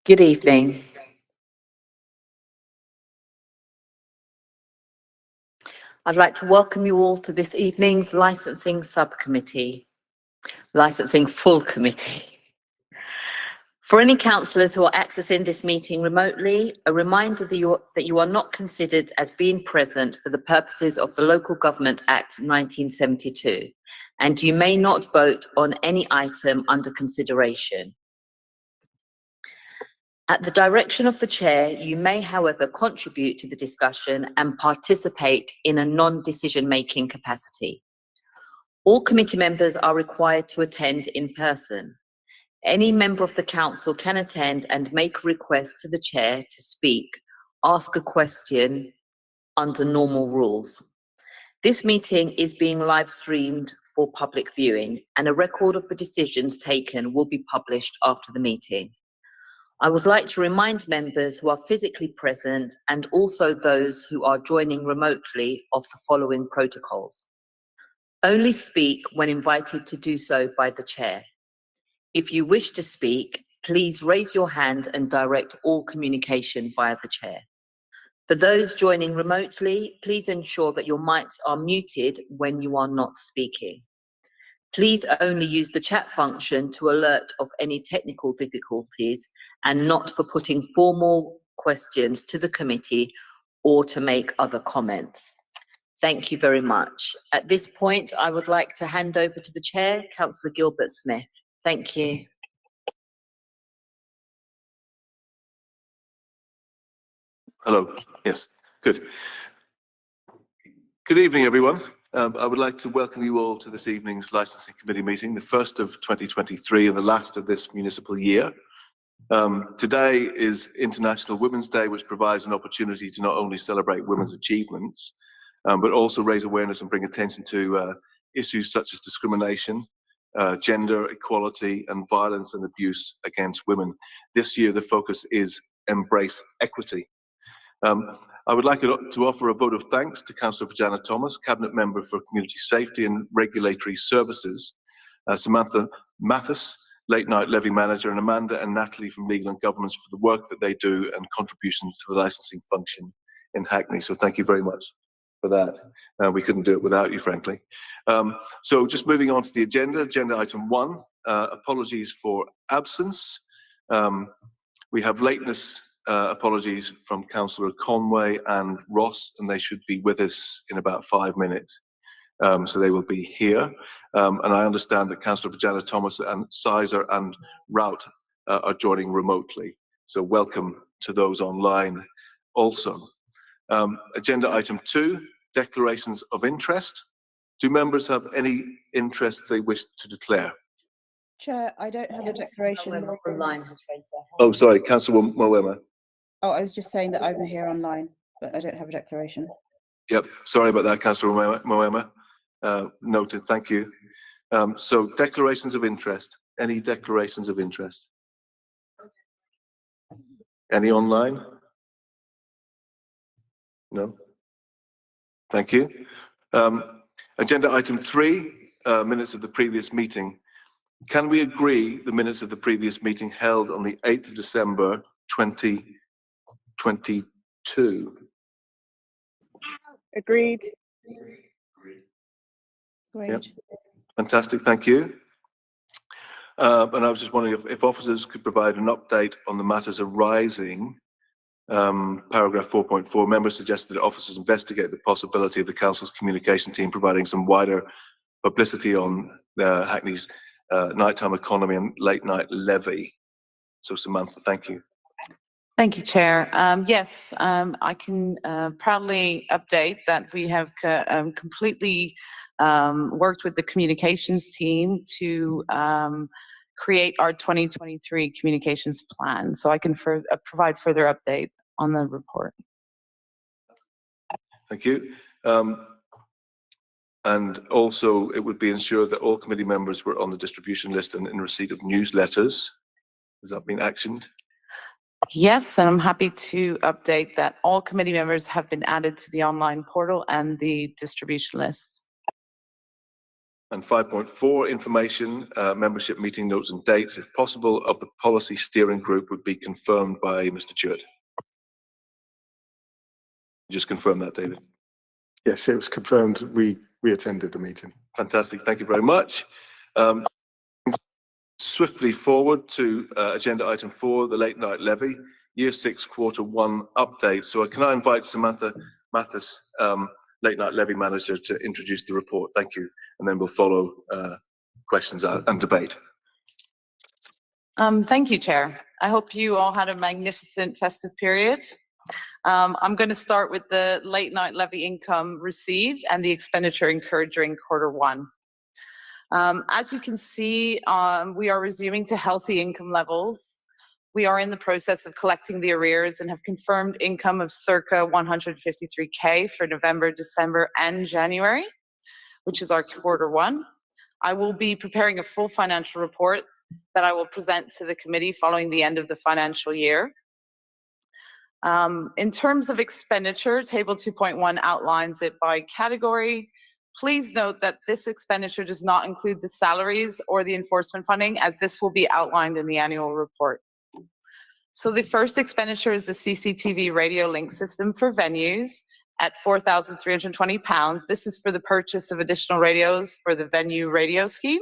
Good evening. I'd like to welcome you all to this evening's Licensing Subcommittee, Licensing Full Committee. For any councillors who are accessing this meeting remotely, a reminder that you are not considered as being present for the purposes of the Local Government Act 1972, and you may not vote on any item under consideration. At the direction of the chair, you may, however, contribute to the discussion and participate in a non-decision-making capacity. All committee members are required to attend in person. Any member of the council can attend and make a request to the chair to speak, ask a question under normal rules. This meeting is being live streamed for public viewing, and a record of the decisions taken will be published after the meeting. I would like to remind members who are physically present and also those who are joining remotely of the following protocols. Only speak when invited to do so by the chair. If you wish to speak, please raise your hand and direct all communication via the chair. For those joining remotely, please ensure that your mics are muted when you are not speaking. Please only use the chat function to alert of any technical difficulties and not for putting formal questions to the committee or to make other comments. Thank you very much. At this point, I would like to hand over to the chair, Councillor Gilbert Smith. Thank you. Hello. Yes, good. Good evening, everyone. I would like to welcome you all to this evening's Licensing Committee meeting, the first of 2023 and the last of this municipal year. Today is International Women's Day, which provides an opportunity to not only celebrate women's achievements, but also raise awareness and bring attention to issues such as discrimination, gender equality, and violence and abuse against women. This year, the focus is Embrace Equity. I would like to offer a vote of thanks to Councillor Fajana Thomas, Cabinet Member for Community Safety and Regulatory Services, Samantha Mathis, Late Night Levy Manager, and Amanda and Natalie from Legal and Governments for the work that they do and contribution to the licensing function in Hackney. So thank you very much for that. We couldn't do it without you, frankly. So just moving on to the agenda item 1, apologies for absence. We have lateness apologies from Councillor Conway and Ross, and they should be with us in about 5 minutes. So they will be here. And I understand that Councillor Fajana Thomas and Sizer and Rout are joining remotely. So welcome to those online also. Agenda item 2, declarations of interest. Do members have any interest they wish to declare? Chair, I don't have a declaration. Online has raised their hand. Oh, sorry, Councillor Moema. Oh, I was just saying that I'm here online, but I don't have a declaration. Yep, sorry about that, Councillor Moema. Noted, thank you. So declarations of interest. Any declarations of interest? Any online? No? Thank you. Agenda item 3, minutes of the previous meeting. Can we agree the minutes of the previous meeting held on the 8th of December 2022? Agreed. Great. Yep. Fantastic, thank you. And I was just wondering if officers could provide an update on the matters arising. Paragraph 4.4, members suggested that officers investigate the possibility of the council's communication team providing some wider publicity on Hackney's nighttime economy and late night levy. So Samantha, thank you. Thank you, Chair. Yes, I can proudly update that we have completely worked with the communications team to create our 2023 communications plan. So I can provide further update on the report. Thank you. And also it would be ensured that all committee members were on the distribution list and in receipt of newsletters. Has that been actioned? Yes, and I'm happy to update that all committee members have been added to the online portal and the distribution list. And 5.4, information, membership meeting notes and dates, if possible, of the policy steering group would be confirmed by Mr. Jewett. Just confirm that, David. Yes, it was confirmed. We attended the meeting. Fantastic. Thank you very much. Swiftly forward to agenda item 4, the late night levy, year 6, quarter 1 update. So can I invite Samantha Mathis, late night levy manager, to introduce the report? Thank you. And then we'll follow questions and debate. Thank you, Chair. I hope you all had a magnificent festive period. I'm going to start with the late night levy income received and the expenditure incurred during quarter 1. As you can see, we are resuming to healthy income levels. We are in the process of collecting the arrears and have confirmed income of circa 153K for November, December, and January, which is our quarter 1. I will be preparing a full financial report that I will present to the committee following the end of the financial year. In terms of expenditure, Table 2.1 outlines it by category. Please note that this expenditure does not include the salaries or the enforcement funding, as this will be outlined in the annual report. So the first expenditure is the CCTV radio link system for venues at £4,320. This is for the purchase of additional radios for the venue radio scheme,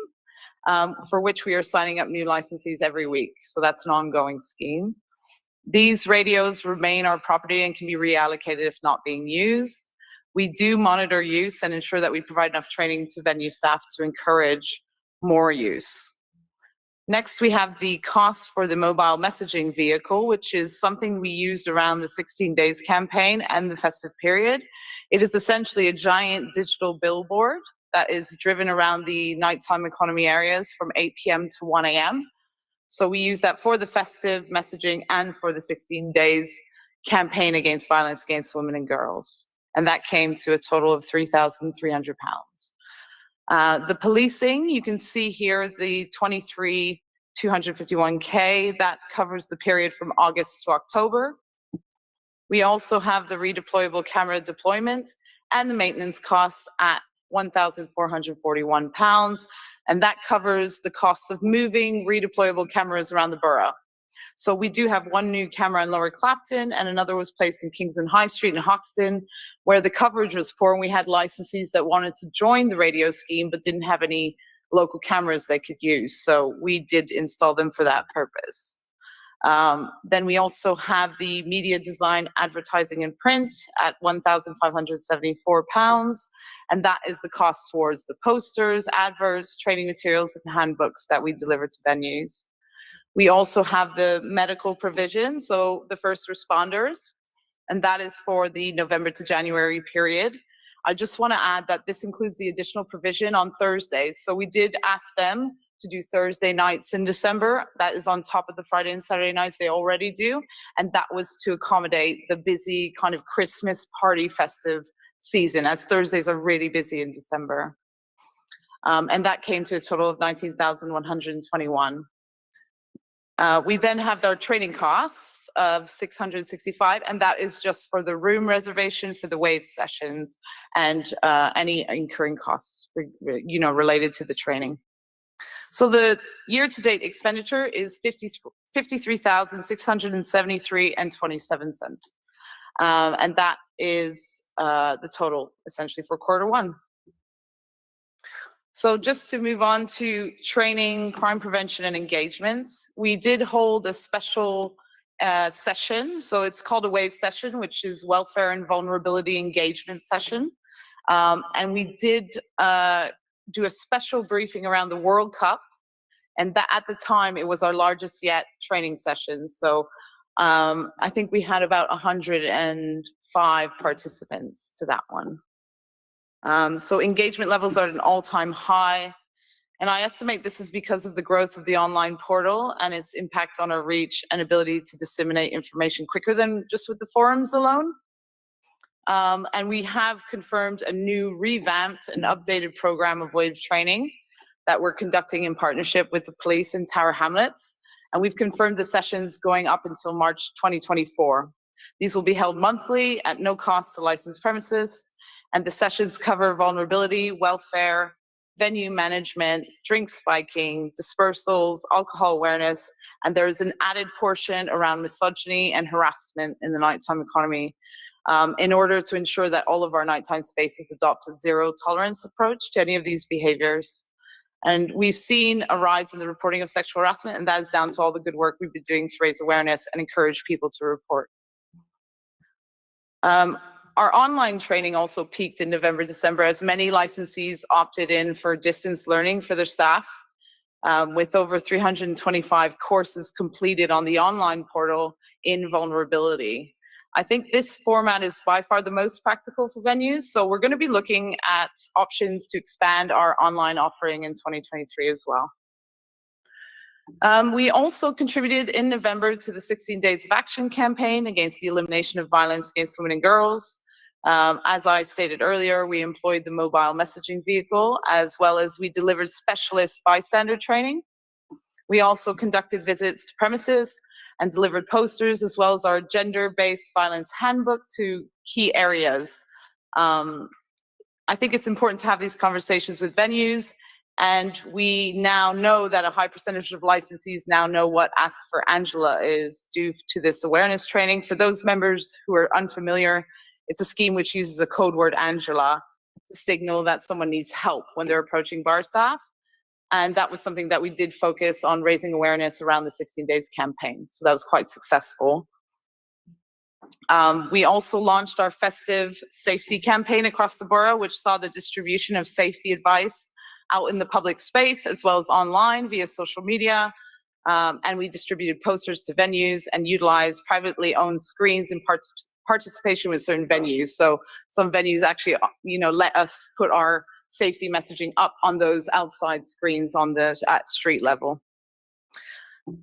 for which we are signing up new licensees every week. So that's an ongoing scheme. These radios remain our property and can be reallocated if not being used. We do monitor use and ensure that we provide enough training to venue staff to encourage more use. Next, we have the cost for the mobile messaging vehicle, which is something we used around the 16 Days campaign and the festive period. It is essentially a giant digital billboard that is driven around the nighttime economy areas from 8 p.m. to 1 a.m. So we use that for the festive messaging and for the 16 Days campaign against violence against women and girls. And that came to a total of £3,300. The policing, you can see here the 23,251K, that covers the period from August to October. We also have the redeployable camera deployment and the maintenance costs at £1,441, and that covers the costs of moving redeployable cameras around the borough. So we do have one new camera in Lower Clapton and another was placed in Kingston High Street in Hoxton, where the coverage was poor and we had licensees that wanted to join the radio scheme but didn't have any local cameras they could use. So we did install them for that purpose. Then we also have the media design, advertising and print at £1,574, and that is the cost towards the posters, adverts, training materials and handbooks that we deliver to venues. We also have the medical provision, so the first responders, and that is for the November to January period. I just want to add that this includes the additional provision on Thursdays. So we did ask them to do Thursday nights in December. That is on top of the Friday and Saturday nights they already do. And that was to accommodate the busy kind of Christmas party festive season, as Thursdays are really busy in December. And that came to a total of 19,121. We then have our training costs of 665, and that is just for the room reservation for the wave sessions and any incurring costs, related to the training. So the year-to-date expenditure is 53,673.27 cents, and that is the total essentially for quarter 1. So just to move on to training, crime prevention and engagements, we did hold a special session. So it's called a WAVE session, which is Welfare and Vulnerability Engagement Session. And we did do a special briefing around the World Cup. And that at the time, it was our largest yet training session. So I think we had about 105 participants to that one. So engagement levels are at an all-time high, and I estimate this is because of the growth of the online portal and its impact on our reach and ability to disseminate information quicker than just with the forums alone. And we have confirmed a new revamped and updated program of WAVE training that we're conducting in partnership with the police in Tower Hamlets, and we've confirmed the sessions going up until March 2024. These will be held monthly at no cost to licensed premises. And the sessions cover vulnerability, welfare, venue management, drink spiking, dispersals, alcohol awareness, and there is an added portion around misogyny and harassment in the nighttime economy in order to ensure that all of our nighttime spaces adopt a zero tolerance approach to any of these behaviors. And we've seen a rise in the reporting of sexual harassment, and that is down to all the good work we've been doing to raise awareness and encourage people to report. Our online training also peaked in November, December, as many licensees opted in for distance learning for their staff, with over 325 courses completed on the online portal in vulnerability. I think this format is by far the most practical for venues, so we're going to be looking at options to expand our online offering in 2023 as well. We also contributed in November to the 16 Days of Action campaign against the elimination of violence against women and girls. As I stated earlier, we employed the mobile messaging vehicle, as well as we delivered specialist bystander training. We also conducted visits to premises and delivered posters, as well as our gender-based violence handbook to key areas. I think it's important to have these conversations with venues, and we now know that a high percentage of licensees now know what Ask for Angela is due to this awareness training. For those members who are unfamiliar, it's a scheme which uses a code word Angela to signal that someone needs help when they're approaching bar staff. And that was something that we did focus on raising awareness around the 16 Days campaign. So that was quite successful. We also launched our festive safety campaign across the borough, which saw the distribution of safety advice out in the public space, as well as online via social media. And we distributed posters to venues and utilized privately owned screens in participation with certain venues. So some venues actually, let us put our safety messaging up on those outside screens at street level.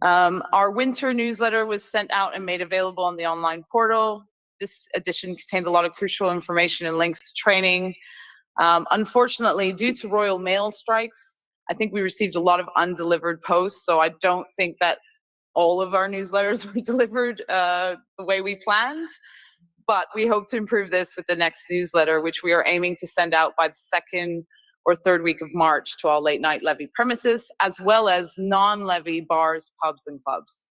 Our winter newsletter was sent out and made available on the online portal. This edition contained a lot of crucial information and links to training. Unfortunately, due to Royal Mail strikes, I think we received a lot of undelivered posts, so I don't think that all of our newsletters were delivered the way we planned. But we hope to improve this with the next newsletter, which we are aiming to send out by the second or third week of March to all late night levy premises, as well as non-levy bars, pubs, and clubs.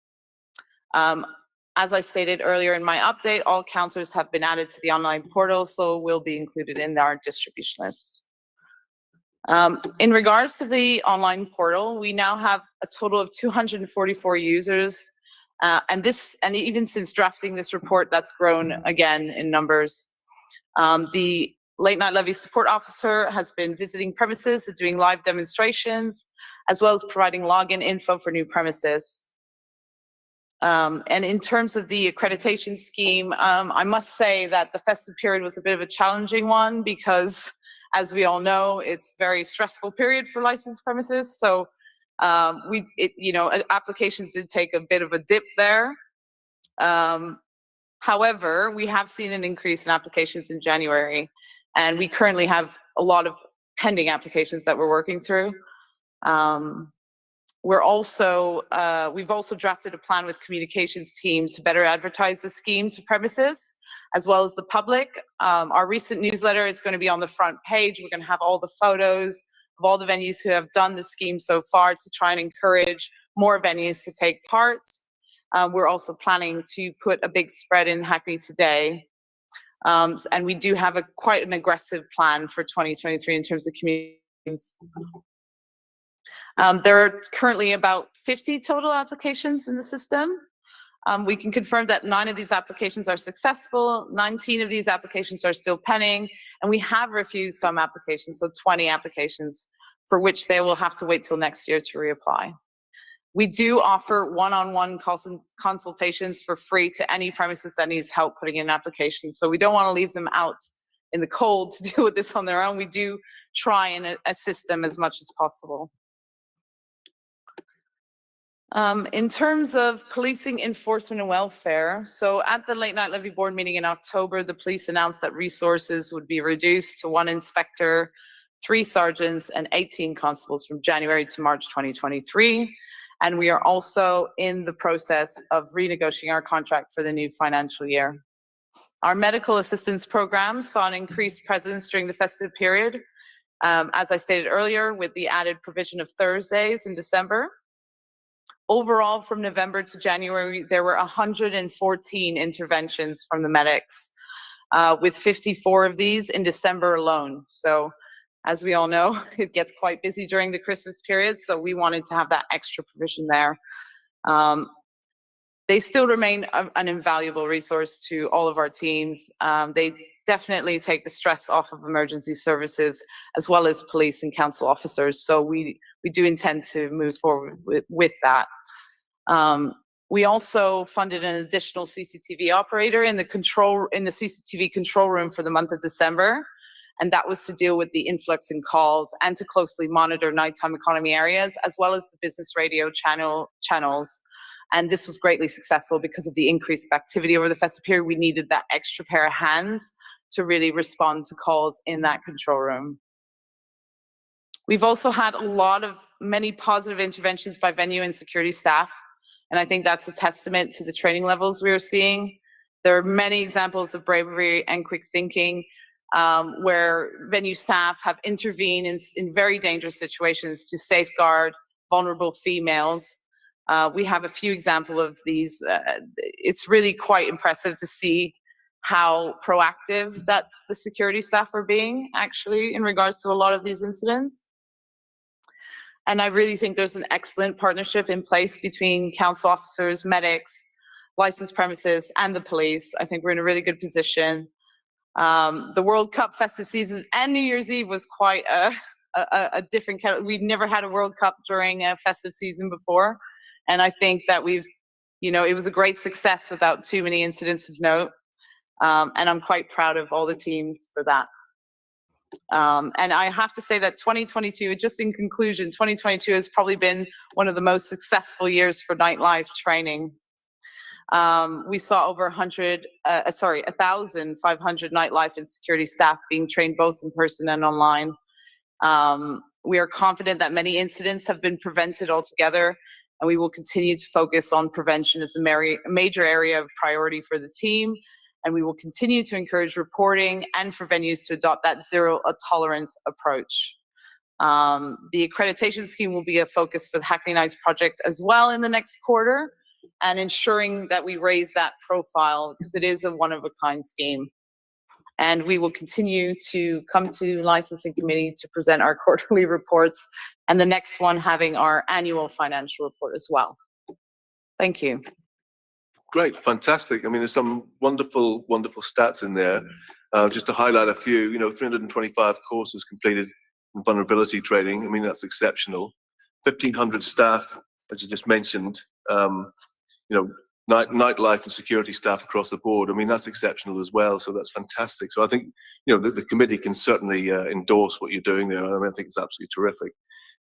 As I stated earlier in my update, all councillors have been added to the online portal, so will be included in our distribution list. In regards to the online portal, we now have a total of 244 users. And even since drafting this report, that's grown again in numbers. The Late Night Levy Support Officer has been visiting premises and doing live demonstrations, as well as providing login info for new premises. And in terms of the accreditation scheme, I must say that the festive period was a bit of a challenging one because, as we all know, it's a very stressful period for licensed premises. So applications did take a bit of a dip there. However, we have seen an increase in applications in January, and we currently have a lot of pending applications that we're working through. We've also drafted a plan with communications team to better advertise the scheme to premises, as well as the public. Our recent newsletter is going to be on the front page. We're going to have all the photos of all the venues who have done the scheme so far to try and encourage more venues to take part. We're also planning to put a big spread in Hackney today. And we do have quite an aggressive plan for 2023 in terms of communications. There are currently about 50 total applications in the system. We can confirm that 9 of these applications are successful, 19 of these applications are still pending, and we have refused some applications, so 20 applications for which they will have to wait till next year to reapply. We do offer one-on-one consultations for free to any premises that needs help putting in an application, so we don't want to leave them out in the cold to deal with this on their own. We do try and assist them as much as possible. In terms of policing, enforcement, and welfare, so at the Late Night Levy Board meeting in October, the police announced that resources would be reduced to 1 inspector, 3 sergeants, and 18 constables from January to March 2023. And we are also in the process of renegotiating our contract for the new financial year. Our medical assistance program saw an increased presence during the festive period. as I stated earlier, with the added provision of Thursdays in December. Overall, from November to January, there were 114 interventions from the medics, with 54 of these in December alone. So as we all know, it gets quite busy during the Christmas period, so we wanted to have that extra provision there. They still remain an invaluable resource to all of our teams. They definitely take the stress off of emergency services as well as police and council officers. So we do intend to move forward with that. We also funded an additional CCTV operator in the CCTV control room for the month of December. And that was to deal with the influx in calls and to closely monitor nighttime economy areas, as well as the business radio channels. And this was greatly successful because of the increase of activity over the festive period. We needed that extra pair of hands to really respond to calls in that control room. We've also had many positive interventions by venue and security staff. And I think that's a testament to the training levels we are seeing. There are many examples of bravery and quick thinking where venue staff have intervened in very dangerous situations to safeguard vulnerable females. We have a few examples of these. It's really quite impressive to see how proactive that the security staff are being actually in regards to a lot of these incidents. And I really think there's an excellent partnership in place between council officers, medics, licensed premises, and the police. I think we're in a really good position. The World Cup festive season and New Year's Eve was quite a different kind. We'd never had a World Cup during a festive season before. And I think that it was a great success without too many incidents of note. And I'm quite proud of all the teams for that. And I have to say that 2022, just in conclusion, 2022 has probably been one of the most successful years for nightlife training. We saw over 1,500 nightlife and security staff being trained both in person and online. We are confident that many incidents have been prevented altogether, and we will continue to focus on prevention as a major area of priority for the team. And we will continue to encourage reporting and for venues to adopt that zero tolerance approach. The accreditation scheme will be a focus for the Hackney Nights project as well in the next quarter, and ensuring that we raise that profile because it is a one-of-a-kind scheme. And we will continue to come to licensing committee to present our quarterly reports, and the next one having our annual financial report as well. Thank you. Great, fantastic. I mean, there's some wonderful, wonderful stats in there. Just to highlight a few, 325 courses completed in vulnerability training. I mean, that's exceptional. 1,500 staff, as you just mentioned, nightlife and security staff across the board. I mean, that's exceptional as well. So that's fantastic. So I think, the committee can certainly endorse what you're doing there. I mean, I think it's absolutely terrific.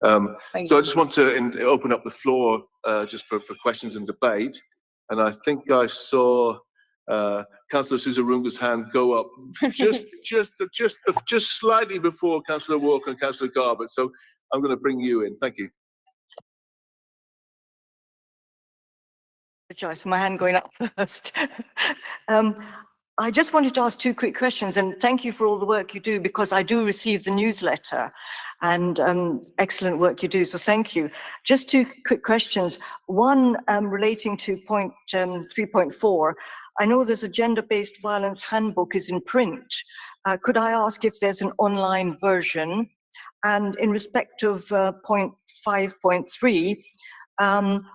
So I just want to open up the floor just for questions and debate. And I think I saw Councillor Sousa-Runga's hand go up just slightly before Councillor Walker and Councillor Garbutt. So I'm going to bring you in. Thank you. Apologize for my hand going up first. I just wanted to ask two quick questions, and thank you for all the work you do, because I do receive the newsletter and excellent work you do, so thank you. Just two quick questions. One relating to point 3.4. I know there's a gender-based violence handbook is in print. Could I ask if there's an online version? And in respect of point 5.3,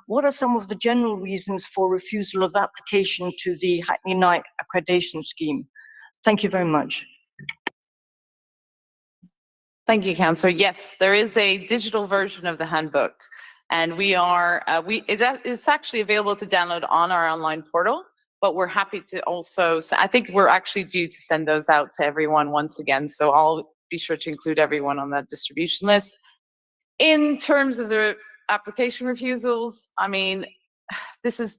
what are some of the general reasons for refusal of application to the Hackney Night accreditation scheme? Thank you very much. Thank you, Councillor. Yes, there is a digital version of the handbook, and it's actually available to download on our online portal, but we're happy to also, I think we're actually due to send those out to everyone once again, so I'll be sure to include everyone on that distribution list. In terms of the application refusals, I mean, the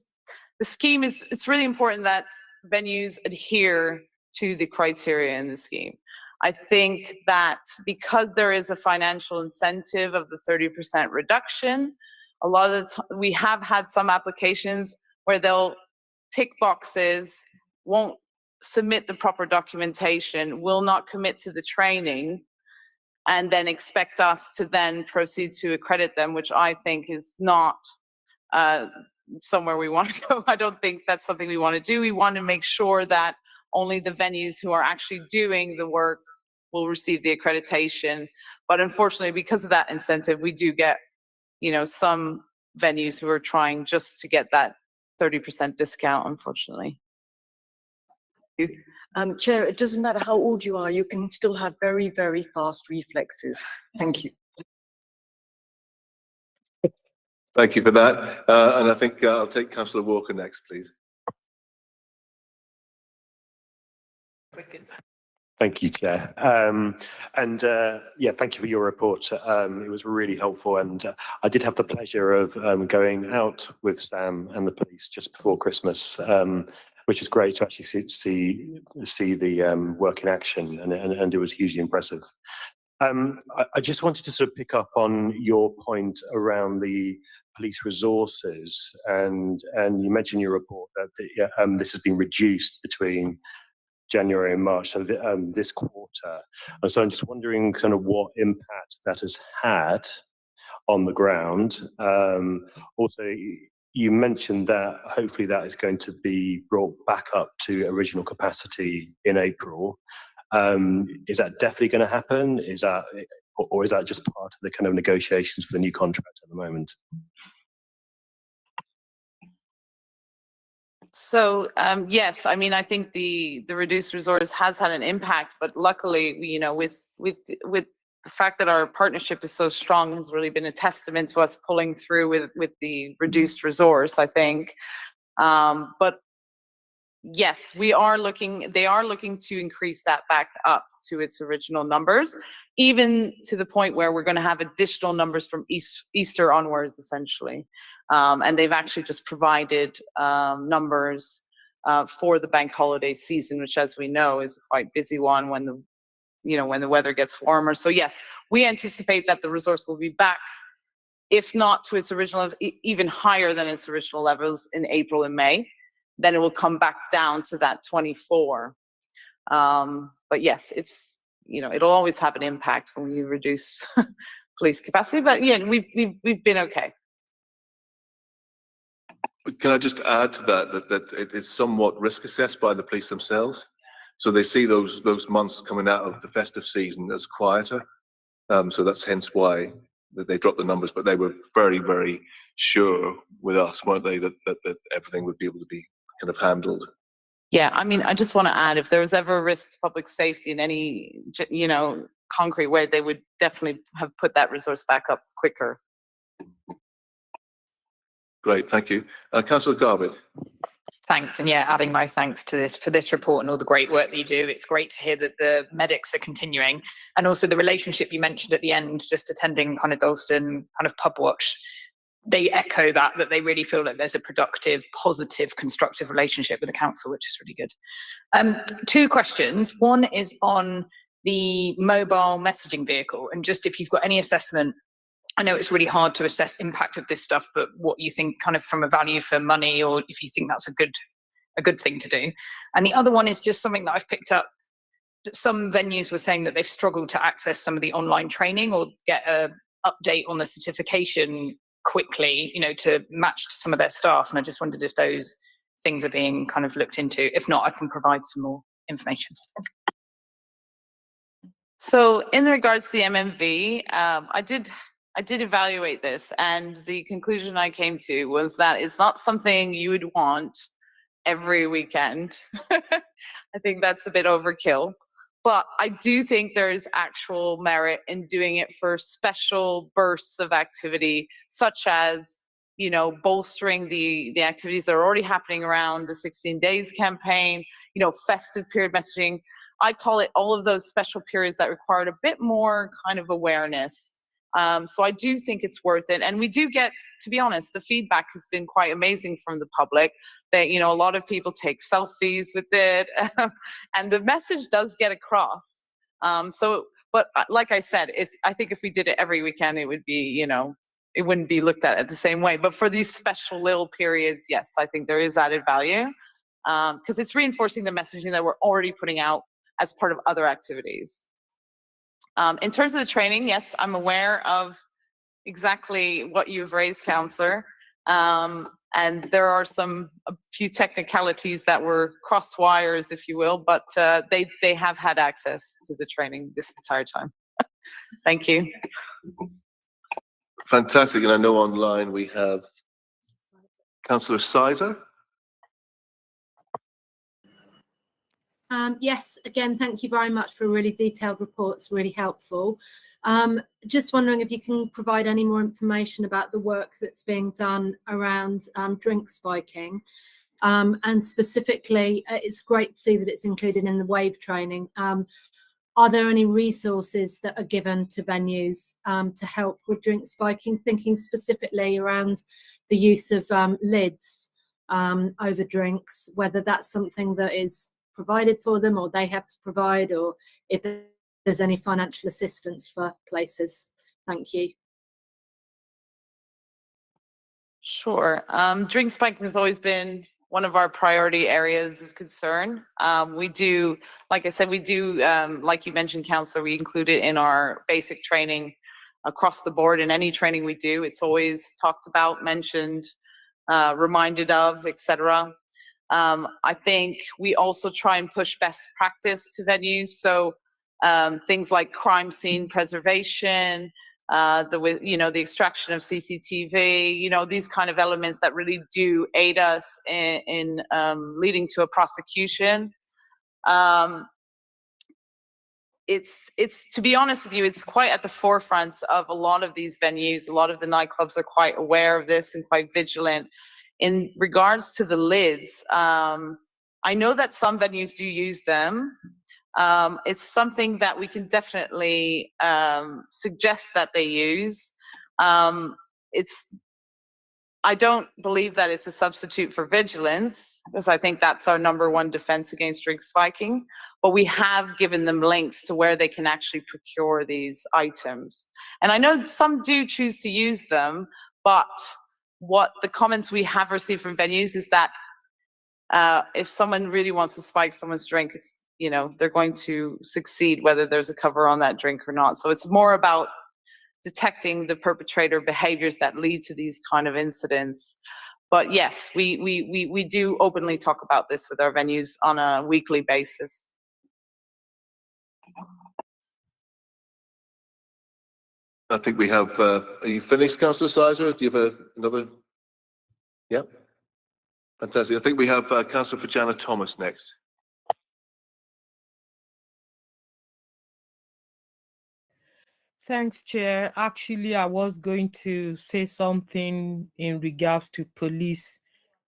scheme it's really important that venues adhere to the criteria in the scheme. I think that because there is a financial incentive of the 30% reduction, a lot of the time we have had some applications where they'll tick boxes, won't submit the proper documentation, will not commit to the training, and then expect us to then proceed to accredit them, which I think is not somewhere we want to go. I don't think that's something we want to do. We want to make sure that only the venues who are actually doing the work will receive the accreditation. But unfortunately, because of that incentive, we do get, some venues who are trying just to get that 30% discount, unfortunately. Chair, it doesn't matter how old you are, you can still have very, very fast reflexes. Thank you. Thank you for that. And I think I'll take Councillor Walker next, please. Thank you, Chair. Yeah, thank you for your report. It was really helpful, and I did have the pleasure of going out with Sam and the police just before Christmas, which is great to actually see the work in action, and it was hugely impressive. I just wanted to sort of pick up on your point around the police resources, and you mentioned in your report that this has been reduced between January and March, so this quarter. And so I'm just wondering kind of what impact that has had on the ground. Also, you mentioned that hopefully that is going to be brought back up to original capacity in April. Is that definitely going to happen? Is that just part of the kind of negotiations for the new contract at the moment? So yes, I mean, I think the reduced resource has had an impact, but luckily, with the fact that our partnership is so strong has really been a testament to us pulling through with the reduced resource, I think. But yes, they are looking to increase that back up to its original numbers, even to the point where we're going to have additional numbers from Easter onwards, essentially. And they've actually just provided numbers for the bank holiday season, which, as we know, is a quite busy one when the weather gets warmer. So yes, we anticipate that the resource will be back, if not to its original, even higher than its original levels in April and May. Then it will come back down to that 24. But yes, it'll always have an impact when you reduce police capacity. But yeah, we've been okay. Can I just add to that it is somewhat risk assessed by the police themselves? So they see those months coming out of the festive season as quieter. So that's hence why that they dropped the numbers, but they were very, very sure with us, weren't they, that everything would be able to be kind of handled. Yeah, I mean, I just want to add, if there was ever a risk to public safety in any, concrete way, they would definitely have put that resource back up quicker. Great, thank you. Councillor Garbutt. Thanks, and yeah, adding my thanks to this report and all the great work that you do. It's great to hear that the medics are continuing, and also the relationship you mentioned at the end, just attending kind of Dalston kind of pub watch. They echo that they really feel like there's a productive, positive, constructive relationship with the council, which is really good. Two questions. One is on the mobile messaging vehicle, and just if you've got any assessment. I know it's really hard to assess impact of this stuff, but what you think kind of from a value for money, or if you think that's a good thing to do. And the other one is just something that I've picked up. That some venues were saying that they've struggled to access some of the online training or get a update on the certification quickly, to match to some of their staff. And I just wondered if those things are being kind of looked into. If not, I can provide some more information. So in regards to the MMV, I did evaluate this, and the conclusion I came to was that it's not something you would want every weekend. I think that's a bit overkill, but I do think there is actual merit in doing it for special bursts of activity, such as, bolstering the activities that are already happening around the 16 Days campaign, festive period messaging. I call it all of those special periods that required a bit more kind of awareness. So I do think it's worth it. And we do get, to be honest, the feedback has been quite amazing from the public that, a lot of people take selfies with it and the message does get across. But like I said, I think if we did it every weekend, it would be, it wouldn't be looked at the same way. But for these special little periods, yes, I think there is added value because it's reinforcing the messaging that we're already putting out as part of other activities. In terms of the training, yes, I'm aware of exactly what you've raised, Councillor. And there are a few technicalities that were crossed wires, if you will, but they have had access to the training this entire time. Thank you. Fantastic. And I know online we have Councillor Sizer. Yes, again, thank you very much for a really detailed report. It's really helpful. Just wondering if you can provide any more information about the work that's being done around drink spiking. And specifically, it's great to see that it's included in the WAVE training. Are there any resources that are given to venues to help with drink spiking, thinking specifically around the use of lids over drinks, whether that's something that is provided for them or they have to provide, or if there's any financial assistance for places? Thank you. Sure. Drink spiking has always been one of our priority areas of concern. We do, like I said, we do, like you mentioned, Councillor, we include it in our basic training across the board. In any training we do, it's always talked about, mentioned, reminded of, etc. I think we also try and push best practice to venues. So things like crime scene preservation, the extraction of CCTV, these kind of elements that really do aid us in leading to a prosecution. It's to be honest with you, it's quite at the forefront of a lot of these venues. A lot of the nightclubs are quite aware of this and quite vigilant. In regards to the lids, I know that some venues do use them. It's something that we can definitely suggest that they use. I don't believe that it's a substitute for vigilance, because I think that's our #1 defense against drink spiking, but we have given them links to where they can actually procure these items. And I know some do choose to use them, but what the comments we have received from venues is that if someone really wants to spike someone's drink, they're going to succeed whether there's a cover on that drink or not. So it's more about detecting the perpetrator behaviors that lead to these kind of incidents. But yes, we do openly talk about this with our venues on a weekly basis. I think we have, are you finished, Councillor Sizer? Do you have another? Yeah. Fantastic. I think we have Councillor Fajana Thomas next. Thanks, Chair. Actually, I was going to say something in regards to police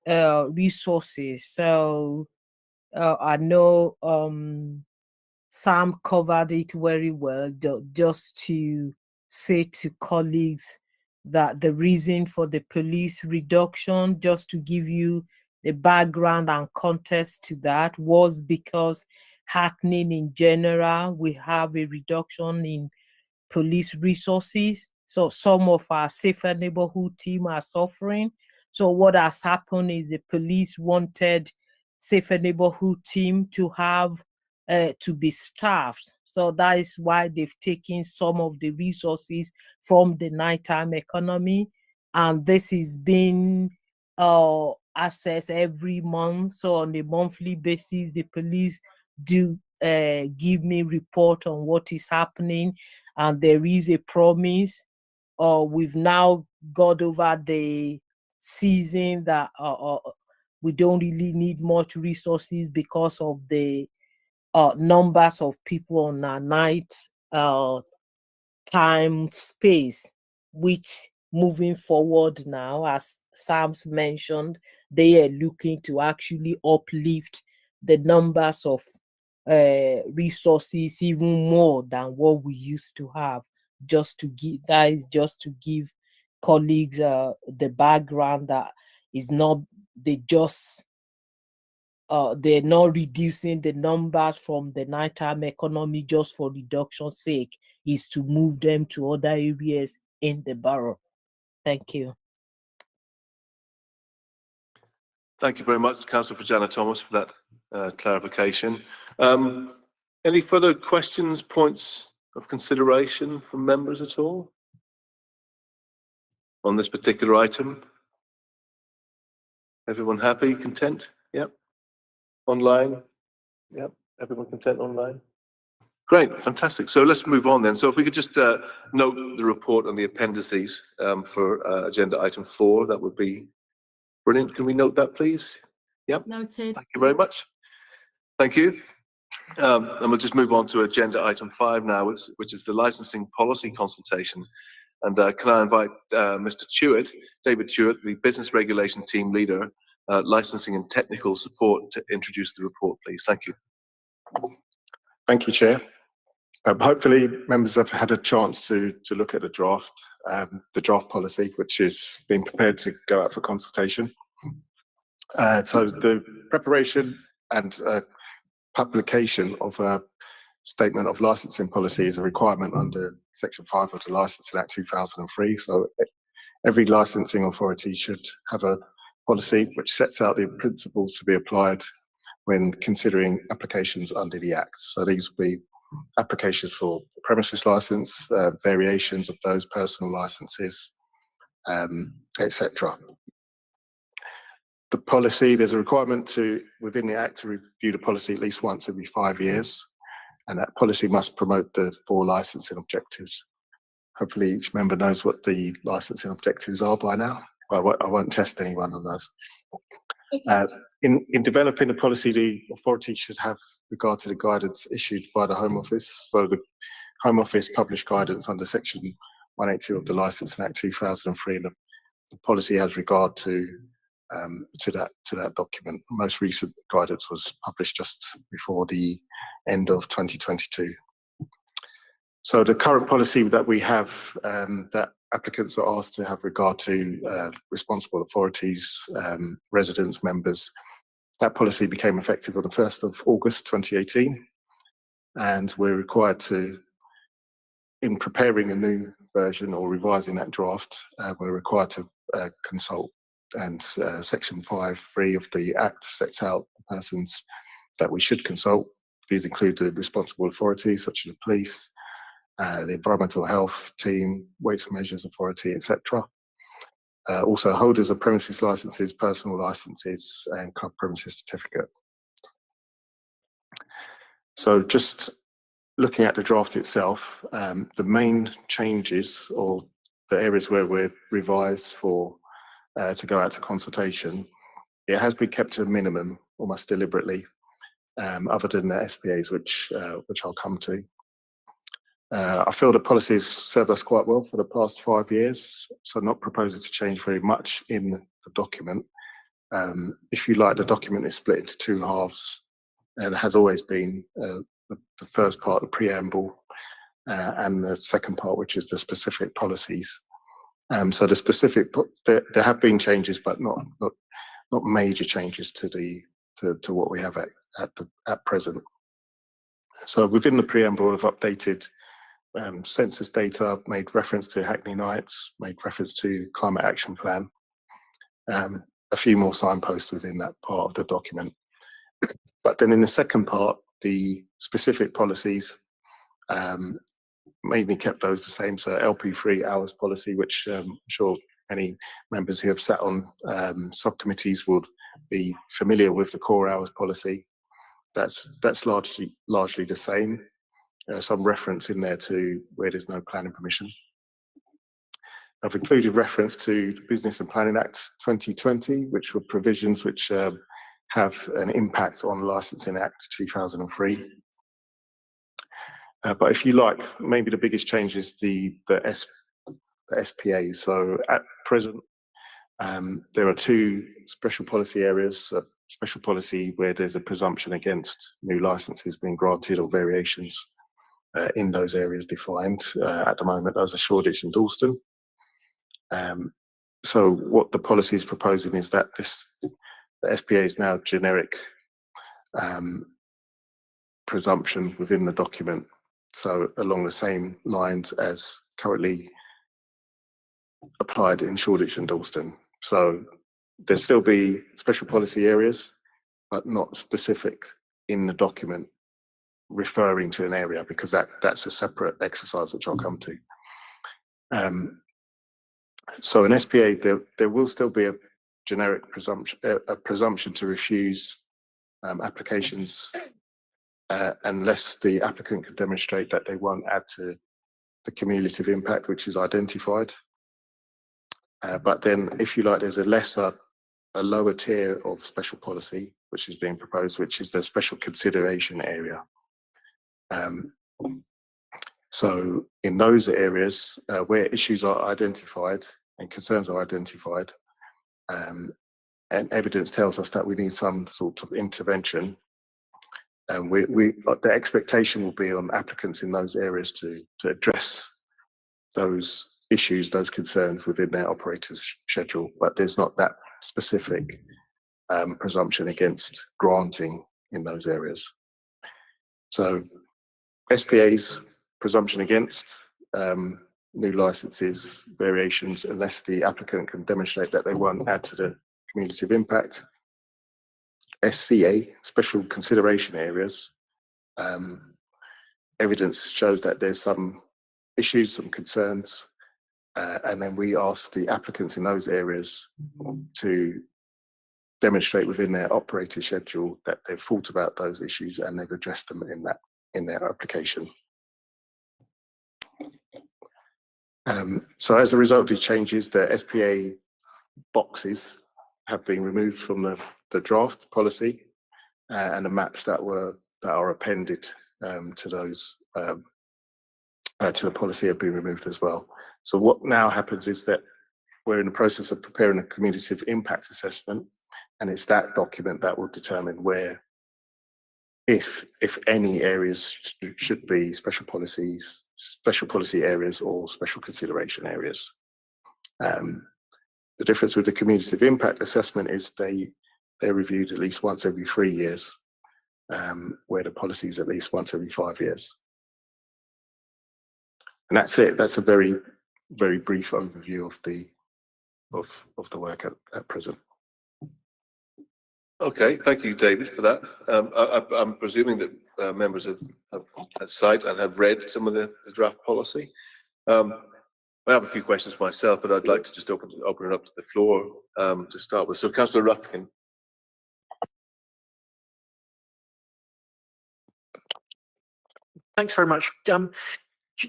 resources. So I know Sam covered it very well, just to say to colleagues that the reason for the police reduction, just to give you the background and context to that, was because Hackney in general, we have a reduction in police resources. So some of our safer neighborhood team are suffering. So what has happened is the police wanted safer neighborhood team to have to be staffed. So that is why they've taken some of the resources from the nighttime economy, and this is being assessed every month. So on a monthly basis, the police do give me report on what is happening, and there is a promise. We've now got over the season that we don't really need much resources because of the numbers of people on our night time space, which moving forward now, as Sam's mentioned, they are looking to actually uplift the numbers of resources even more than what we used to have. Just to give colleagues the background that is not they're not reducing the numbers from the nighttime economy just for reduction's sake, is to move them to other areas in the borough. Thank you. Thank you very much, Councillor Fajana Thomas, for that clarification. Any further questions, points of consideration from members at all on this particular item? Everyone happy, content? Yep. Online? Yep. Everyone content online? Great, fantastic. So let's move on then. So if we could just note the report on the appendices for agenda item 4, that would be brilliant. Can we note that, please? Yep. Noted. Thank you very much. Thank you. And we'll just move on to agenda item 5 now, which is the licensing policy consultation. And can I invite Mr. Tuitt, David Tuitt, the Business Regulation Team Leader, Licensing and Technical Support, to introduce the report, please. Thank you. Thank you, Chair. Hopefully, members have had a chance to look at the draft policy, which is being prepared to go out for consultation. So the preparation and publication of a statement of licensing policy is a requirement under Section 5 of the Licensing Act 2003. So every licensing authority should have a policy which sets out the principles to be applied when considering applications under the Act. So these will be applications for premises license, variations of those personal licenses, etc. The policy, there's a requirement to, within the Act, to review the policy at least once every 5 years, and that policy must promote the 4 licensing objectives. Hopefully each member knows what the licensing objectives are by now. I won't test anyone on those. In developing the policy, the authority should have regard to the guidance issued by the Home Office. So the Home Office published guidance under Section 182 of the Licensing Act 2003, and the policy has regard to that document. Most recent guidance was published just before the end of 2022. So the current policy that we have, that applicants are asked to have regard to responsible authorities, residents, members, that policy became effective on the 1st of August 2018, and we're required to, in preparing a new version or revising that draft, we're required to consult, and Section 5(3) of the Act sets out the persons that we should consult. These include the responsible authorities such as the police, the environmental health team, weights and measures authority, etc. Also holders of premises licenses, personal licenses, and club premises certificate. So just looking at the draft itself, the main changes, or the areas where we've revised for to go out to consultation, it has been kept to a minimum almost deliberately, other than the SPAs, which I'll come to. I feel the policy has served us quite well for the past 5 years, so not proposing to change very much in the document. If you like, the document is split into 2 halves, and it has always been the first part, the preamble, and the second part, which is the specific policies. So the specific, there have been changes, but not major changes to what we have at present. So within the preamble, I've updated census data, made reference to Hackney Nights, made reference to Climate Action Plan, a few more signposts within that part of the document. But then in the second part, the specific policies, mainly kept those the same. So LP3 hours policy, which I'm sure many members who have sat on subcommittees would be familiar with. The core hours policy, that's largely the same. Some reference in there to where there's no planning permission. I've included reference to the Business and Planning Act 2020, which were provisions which have an impact on Licensing Act 2003. But if you like, maybe the biggest change is the SPA. So at present, there are 2 special policy areas. A special policy where there's a presumption against new licenses being granted or variations in those areas defined. At the moment, those are Shoreditch and Dalston. So what the policy is proposing is that the SPA is now generic presumption within the document. So along the same lines as currently applied in Shoreditch and Dalston. So there'll still be special policy areas, but not specific in the document referring to an area, because that's a separate exercise which I'll come to. So in SPA, there will still be a generic presumption to refuse applications unless the applicant can demonstrate that they won't add to the cumulative impact which is identified. But then, if you like, there's a lower tier of special policy which is being proposed, which is the special consideration area. So in those areas where issues are identified and concerns are identified, and evidence tells us that we need some sort of intervention, and the expectation will be on applicants in those areas to address those issues, those concerns within their operator's schedule, but there's not that specific presumption against granting in those areas. So SPA's presumption against new licenses variations unless the applicant can demonstrate that they won't add to the cumulative impact. SCA, special consideration areas, evidence shows that there's some issues, some concerns, and then we ask the applicants in those areas to demonstrate within their operator schedule that they've thought about those issues and they've addressed them in their application. So as a result of these changes, the SPA boxes have been removed from the draft policy, and the maps that are appended to those to the policy have been removed as well. So what now happens is that we're in the process of preparing a cumulative impact assessment, and it's that document that will determine where, if any areas should be special policy areas or special consideration areas. The difference with the cumulative impact assessment is they're reviewed at least once every 3 years, where the policy is at least once every 5 years. And that's it. That's a very, very brief overview of the work at present. Okay, thank you, David, for that. I'm presuming that members have had sight and have read some of the draft policy. I have a few questions myself, but I'd like to just open it up to the floor to start with. So, Councillor Rufkin. Thanks very much.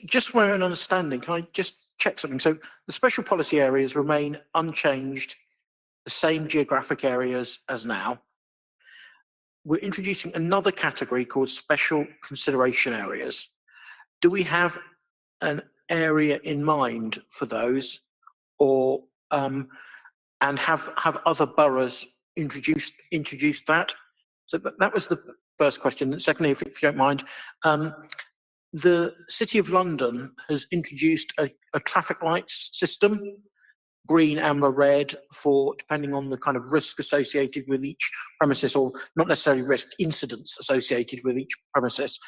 Just for my own understanding, can I just check something? So the special policy areas remain unchanged, the same geographic areas as now. We're introducing another category called special consideration areas. Do we have an area in mind for those, or and have other boroughs introduced that? So that was the first question. And secondly, if you don't mind, the City of London has introduced a traffic lights system, green, amber, red, for depending on the kind of risk associated with each premises, or not necessarily risk, incidents associated with each premises.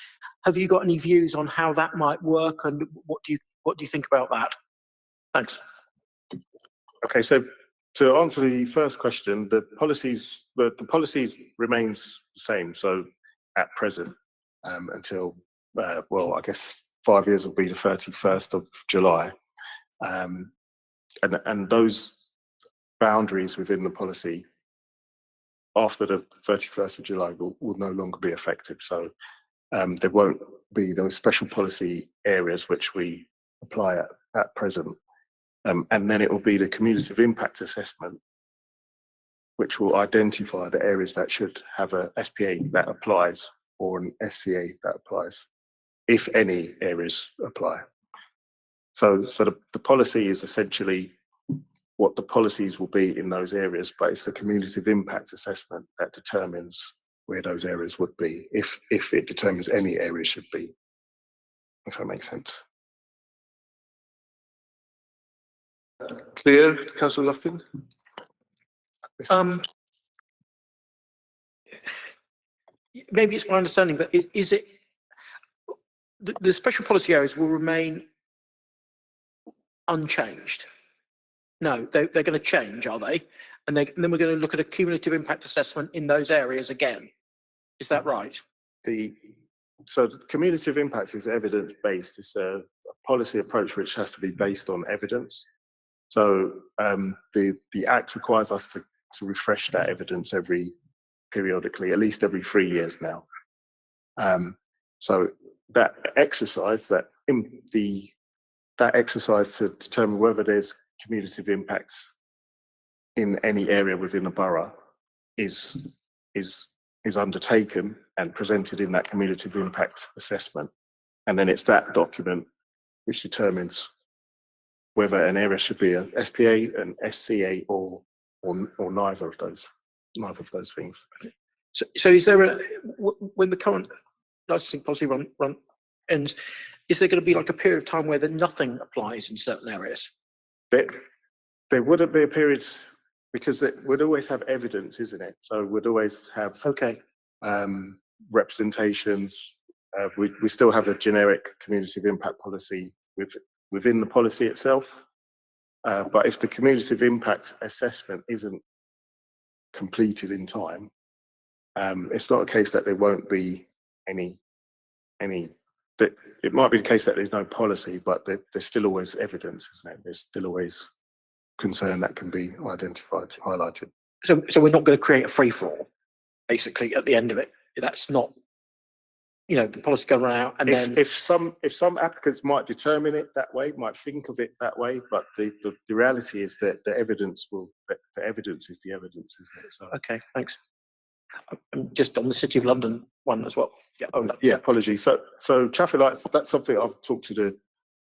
Have you got any views on how that might work, and what do you think about that? Thanks. Okay, so to answer the first question, the policies remains the same. So at present, until well, I guess 5 years will be the 31st of July, and those boundaries within the policy after the 31st of July will no longer be effective. So there won't be those special policy areas which we apply at present. And then it will be the cumulative impact assessment which will identify the areas that should have a SPA that applies or an SCA that applies, if any areas apply. So the policy is essentially what the policies will be in those areas, but it's the cumulative impact assessment that determines where those areas would be, if it determines any area should be, if that makes sense. Clear, Councillor Lufkin? Maybe it's my understanding, but is it the special policy areas will remain unchanged? No, they're going to change, are they? And then we're going to look at a cumulative impact assessment in those areas again. Is that right? So the cumulative impact is evidence-based. It's a policy approach which has to be based on evidence. So the Act requires us to refresh that evidence periodically, at least every 3 years now. So that exercise, that exercise to determine whether there's cumulative impacts in any area within a borough is undertaken and presented in that cumulative impact assessment. And then it's that document which determines whether an area should be an SPA, an SCA, or neither of those things. So is there when the current licensing policy ends, is there going to be like a period of time where nothing applies in certain areas? There wouldn't be a period, because it would always have evidence, isn't it? So we'd always have representations. We still have a generic cumulative impact policy within the policy itself. But if the cumulative impact assessment isn't completed in time, it's not a case that there won't be any. It might be the case that there's no policy, but there's still always evidence, isn't it? There's still always concern that can be identified, highlighted. So we're not going to create a free for all, basically, at the end of it. That's not, the policy going to run out, and then if some applicants might determine it that way, might think of it that way, but the reality is that the evidence is the evidence, isn't it? So, okay, thanks. Just on the City of London one as well. Yeah. Apologies. So traffic lights. That's something I've talked to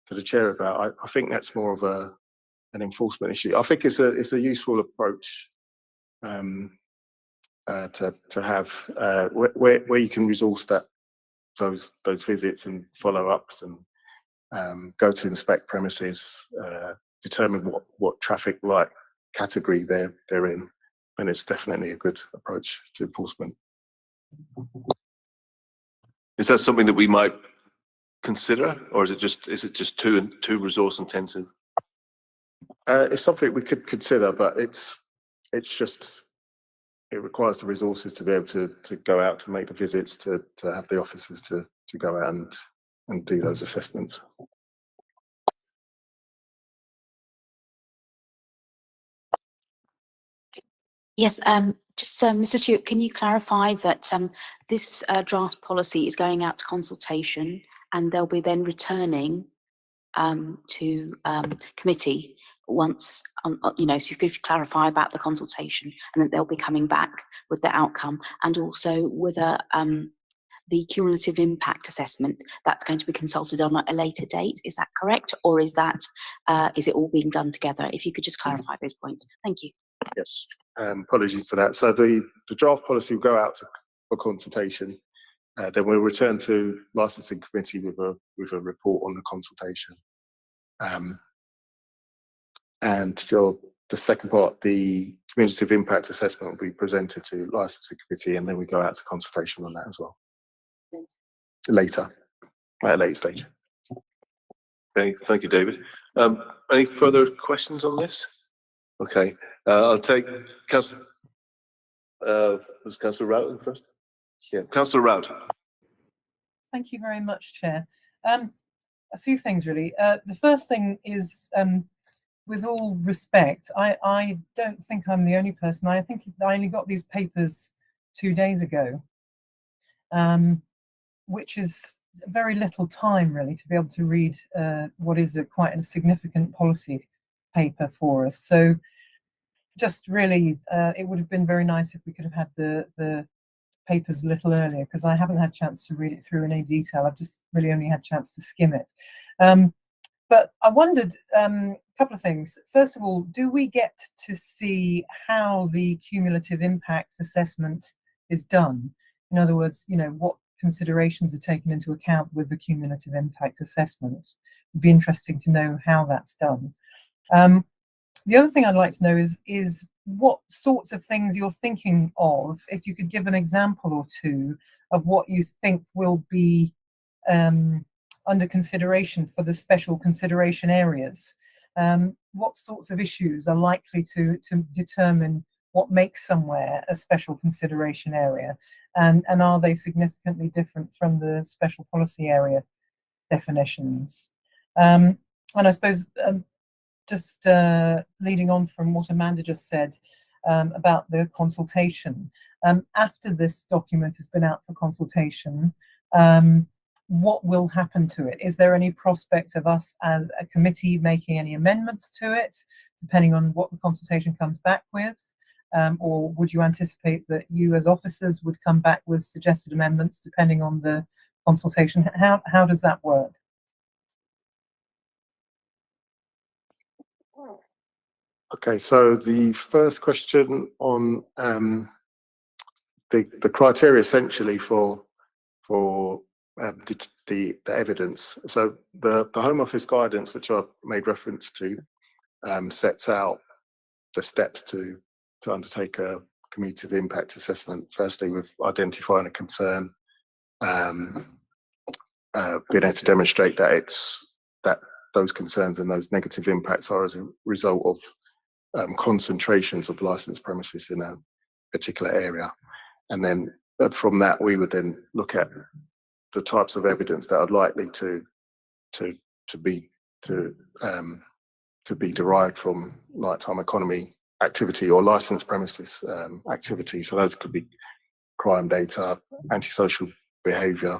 the chair about. I think that's more of an enforcement issue. I think it's a useful approach to have where you can resource those visits and follow-ups and go to inspect premises, determine what traffic light category they're in, and it's definitely a good approach to enforcement. Is that something that we might consider, or is it just too resource intensive? It's something we could consider, but it requires the resources to be able to go out to make the visits, to have the officers to go out and do those assessments. Yes, just Mr. Stewart, can you clarify that this draft policy is going out to consultation and they'll be then returning to committee once, so you could clarify about the consultation, and that they'll be coming back with the outcome, and also whether the cumulative impact assessment, that's going to be consulted on at a later date. Is that correct, or is it all being done together? If you could just clarify those points. Thank you. Yes. Apologies for that. So the draft policy will go out for consultation. Then we'll return to licensing committee with a report on the consultation. And the second part, the cumulative impact assessment will be presented to licensing committee, and then we go out to consultation on that as well. Later, at a later stage. Okay, thank you, David. Any further questions on this? Okay, I'll take Councillor. Was Councillor Rout first? Yeah, Councillor Rout. Thank you very much, Chair. A few things really. The first thing is, with all respect, I don't think I'm the only person. I think I only got these papers 2 days ago, which is very little time really to be able to read what is quite a significant policy paper for us. So just really, it would have been very nice if we could have had the papers a little earlier, because I haven't had a chance to read it through in any detail. I've just really only had a chance to skim it. But I wondered a couple of things. First of all, do we get to see how the cumulative impact assessment is done? In other words, what considerations are taken into account with the cumulative impact assessment? It'd be interesting to know how that's done. The other thing I'd like to know is what sorts of things you're thinking of, if you could give an example or two of what you think will be under consideration for the special consideration areas. What sorts of issues are likely to determine what makes somewhere a special consideration area, and are they significantly different from the special policy area definitions? And I suppose just leading on from what Amanda just said about the consultation, after this document has been out for consultation, what will happen to it? Is there any prospect of us as a committee making any amendments to it, depending on what the consultation comes back with? Or would you anticipate that you as officers would come back with suggested amendments depending on the consultation? How does that work? Okay, so the first question on the criteria essentially for the evidence. So the Home Office guidance, which I made reference to, sets out the steps to undertake a cumulative impact assessment. Firstly, with identifying a concern, being able to demonstrate that those concerns and those negative impacts are as a result of concentrations of licensed premises in a particular area. And then from that, we would then look at the types of evidence that are likely to be derived from nighttime economy activity or licensed premises activity. So those could be crime data, antisocial behaviour,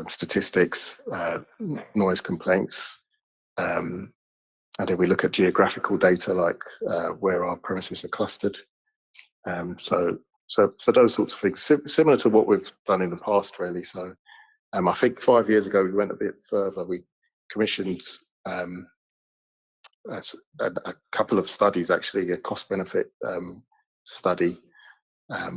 statistics, noise complaints, and then we look at geographical data like where our premises are clustered. So those sorts of things, similar to what we've done in the past, really. So I think 5 years ago we went a bit further. We commissioned a couple of studies, actually, a cost-benefit study,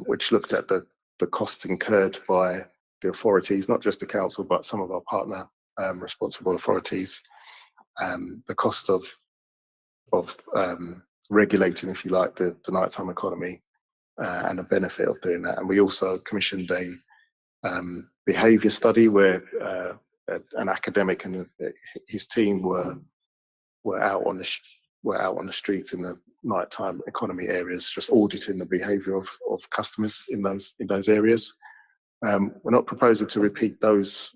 which looked at the costs incurred by the authorities, not just the council, but some of our partner responsible authorities. The cost of regulating, if you like, the nighttime economy, and the benefit of doing that. And we also commissioned a behaviour study where an academic and his team were out on the streets in the nighttime economy areas, just auditing the behaviour of customers in those areas. We're not proposing to repeat those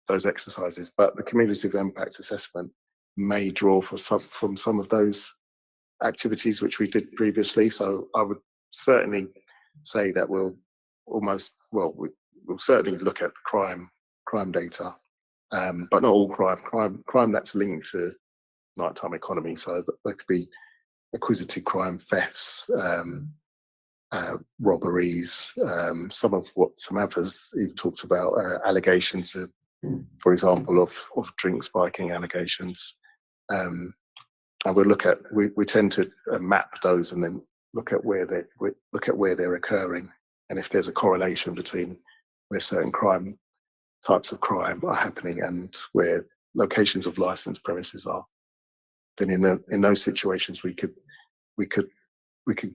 exercises, but the cumulative impact assessment may draw from some of those activities which we did previously. So I would certainly say that we'll certainly look at crime data, but not all crime that's linked to nighttime economy. So there could be acquisitive crime, thefts, robberies, some others even talked about allegations of, for example, of drink spiking allegations. And we tend to map those and then look at where they're occurring, and if there's a correlation between where certain types of crime are happening and where locations of licensed premises are, then in those situations we could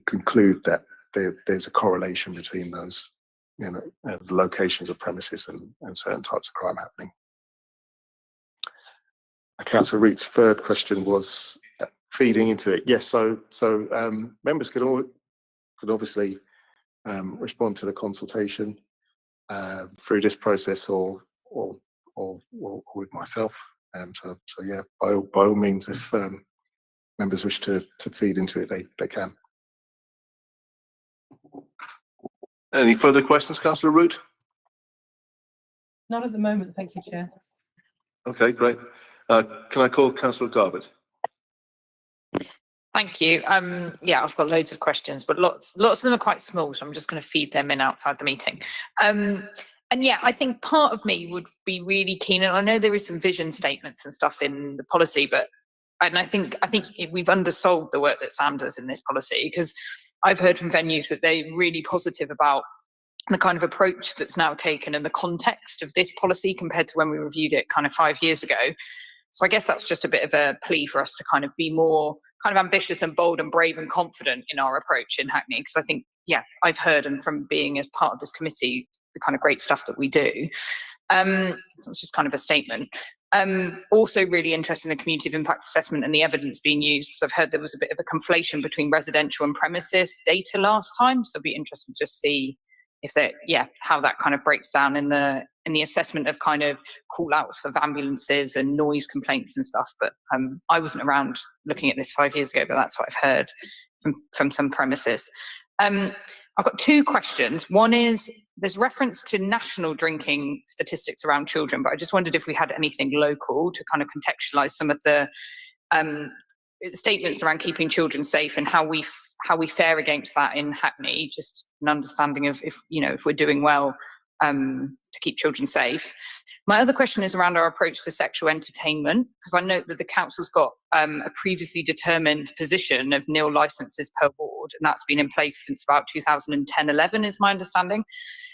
conclude that there's a correlation between those, locations of premises and certain types of crime happening. Councillor Root's third question was feeding into it. Yes, so members could obviously respond to the consultation through this process or with myself. So yeah, by all means, if members wish to feed into it, they can. Any further questions, Councillor Root? Not at the moment, thank you, Chair. Okay, great. Can I call Councillor Garbutt? Thank you. Yeah, I've got loads of questions, but lots of them are quite small, so I'm just going to feed them in outside the meeting. And yeah, I think part of me would be really keen, and I know there is some vision statements and stuff in the policy, and I think we've undersold the work that Sam does in this policy, because I've heard from venues that they're really positive about the kind of approach that's now taken and the context of this policy compared to when we reviewed it kind of 5 years ago. So I guess that's just a bit of a plea for us to kind of be more kind of ambitious and bold and brave and confident in our approach in Hackney, because I think, yeah, I've heard, and from being as part of this committee, the kind of great stuff that we do. So it's just kind of a statement. Also really interested in the community of impact assessment and the evidence being used, because I've heard there was a bit of a conflation between residential and premises data last time. So I'd be interested to just see if that, how that kind of breaks down in the assessment of kind of call outs of ambulances and noise complaints and stuff. But I wasn't around looking at this 5 years ago, but that's what I've heard from some premises. I've got two questions. One is, there's reference to national drinking statistics around children, but I just wondered if we had anything local to kind of contextualize some of the statements around keeping children safe and how we fare against that in Hackney, just an understanding of if we're doing well to keep children safe. My other question is around our approach to sexual entertainment, because I note that the council's got a previously determined position of nil licenses per ward, and that's been in place since about 2010-11 is my understanding.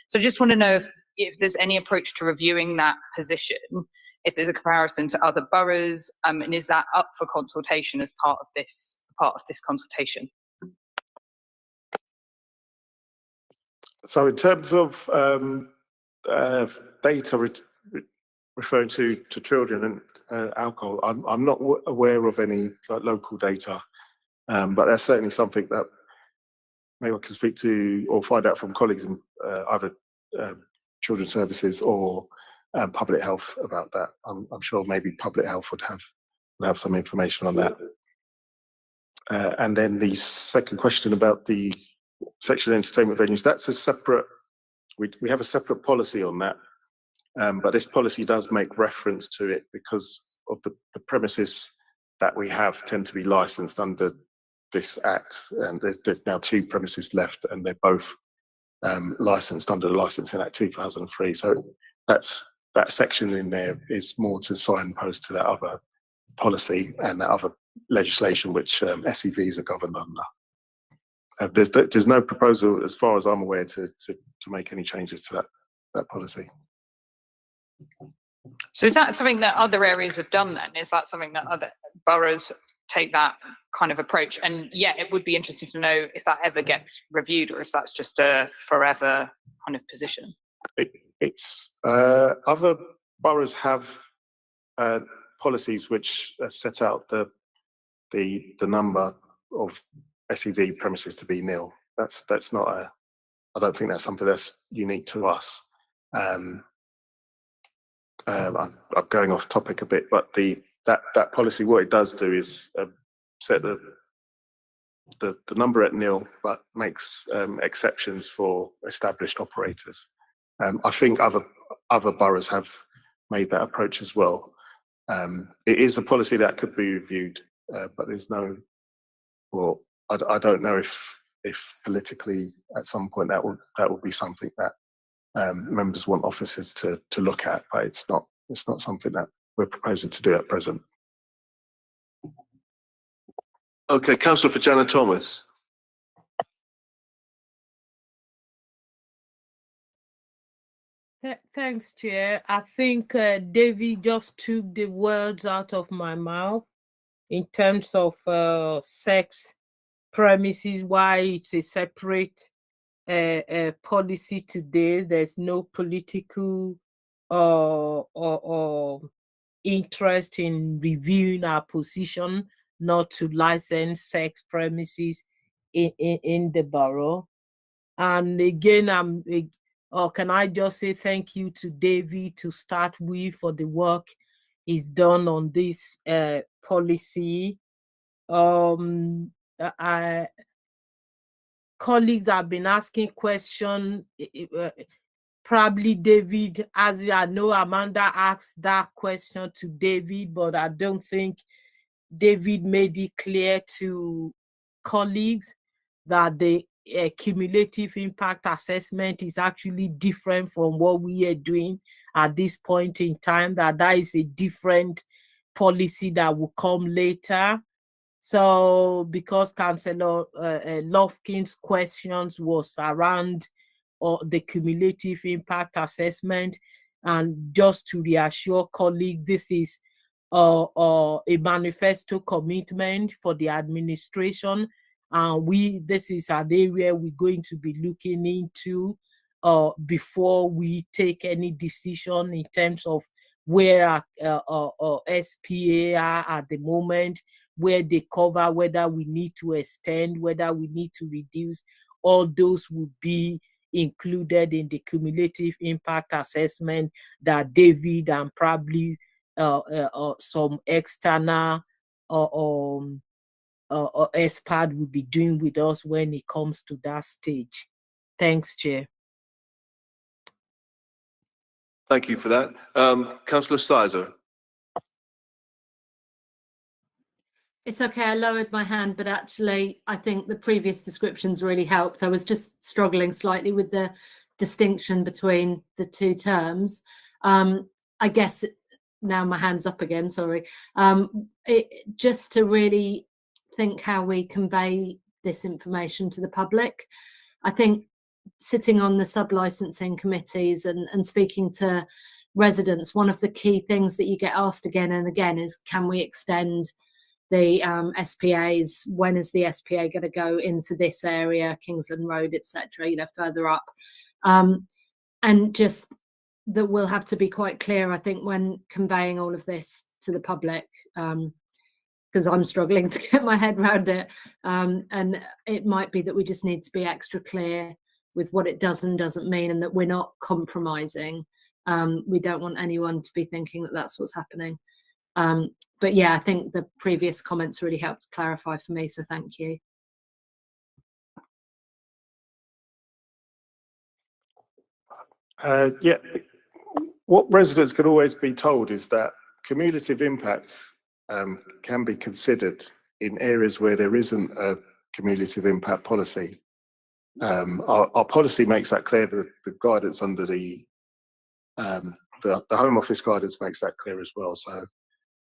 So I just want to know if there's any approach to reviewing that position, if there's a comparison to other boroughs, and is that up for consultation as part of this consultation? So in terms of data referring to children and alcohol, I'm not aware of any local data, but that's certainly something that maybe I can speak to or find out from colleagues in either children's services or public health about that. I'm sure maybe public health would have some information on that. And then the second question about the sexual entertainment venues, that's a separate, we have a separate policy on that. But this policy does make reference to it because of the premises that we have tend to be licensed under this act. And there's now 2 premises left, and they're both licensed under the Licensing Act 2003. So that section in there is more to signpost to that other policy and that other legislation which SEVs are governed under. There's no proposal, as far as I'm aware, to make any changes to that policy. So is that something that other areas have done then? Is that something that other boroughs take that kind of approach? And it would be interesting to know if that ever gets reviewed or if that's just a forever kind of position. It's other boroughs have policies which set out the number of SEV premises to be nil. That's not I don't think that's something that's unique to us. I'm going off topic a bit, but that policy, what it does do is set the number at nil, but makes exceptions for established operators. I think other boroughs have made that approach as well. It is a policy that could be reviewed, but there's no. Well, I don't know if politically at some point that will be something that members want officers to look at, but it's not something that we're proposing to do at present. Okay, Councillor for Jana Thomas. Thanks, Chair. I think David just took the words out of my mouth in terms of sex premises, why it's a separate policy today. There's no political or interest in reviewing our position not to license sex premises in the borough. And again, can I just say thank you to David to start with for the work he's done on this policy. Colleagues have been asking questions. Probably David, as I know Amanda asked that question to David, but I don't think David made it clear to colleagues that the cumulative impact assessment is actually different from what we are doing at this point in time, that is a different policy that will come later. So because Councillor Lofkin's questions was around the cumulative impact assessment, and just to reassure colleagues, this is a manifesto commitment for the administration, and this is an area we're going to be looking into before we take any decision in terms of where our SPA are at the moment, where they cover, whether we need to extend, whether we need to reduce. All those will be included in the cumulative impact assessment that David and probably some external expert will be doing with us when it comes to that stage. Thanks, Chair. Thank you for that. Councillor Sizer. It's okay, I lowered my hand, but actually I think the previous descriptions really helped. I was just struggling slightly with the distinction between the two terms. I guess now my hand's up again, sorry. Just to really think how we convey this information to the public. I think sitting on the sub-licensing committees and speaking to residents, one of the key things that you get asked again and again is, can we extend the SPAs? When is the SPA going to go into this area, Kingsland Road, etc., further up? And just that we'll have to be quite clear, I think, when conveying all of this to the public, because I'm struggling to get my head around it. And it might be that we just need to be extra clear with what it does and doesn't mean, and that we're not compromising. We don't want anyone to be thinking that that's what's happening. But yeah, I think the previous comments really helped clarify for me, so thank you. Yeah, what residents can always be told is that cumulative impacts can be considered in areas where there isn't a cumulative impact policy. Our policy makes that clear. The guidance under the Home Office guidance makes that clear as well.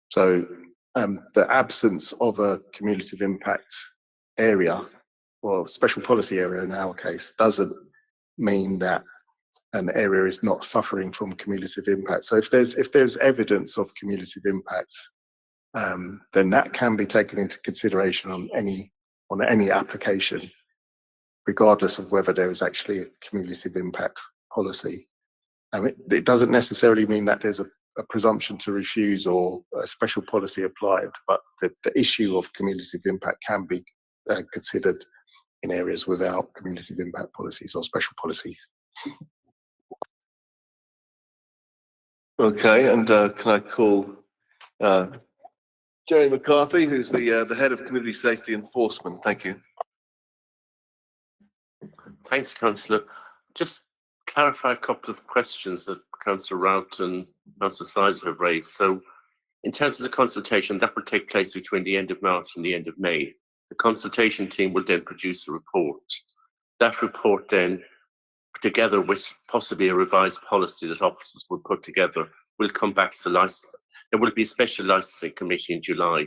So the absence of a cumulative impact area, or special policy area in our case, doesn't mean that an area is not suffering from cumulative impact. So if there's evidence of cumulative impact, then that can be taken into consideration on any application, regardless of whether there is actually a cumulative impact policy. It doesn't necessarily mean that there's a presumption to refuse or a special policy applied, but the issue of cumulative impact can be considered in areas without cumulative impact policies or special policies. Okay, and can I call Jerry McCarthy, who's the head of Community Safety Enforcement? Thank you. Thanks, Councillor. Just clarify a couple of questions that Councillor Rout and Councillor Sizer have raised. So, in terms of the consultation, that will take place between the end of March and the end of May. The consultation team will then produce a report. That report then, together with possibly a revised policy that officers will put together, will come back to the license. There will be a special licensing committee in July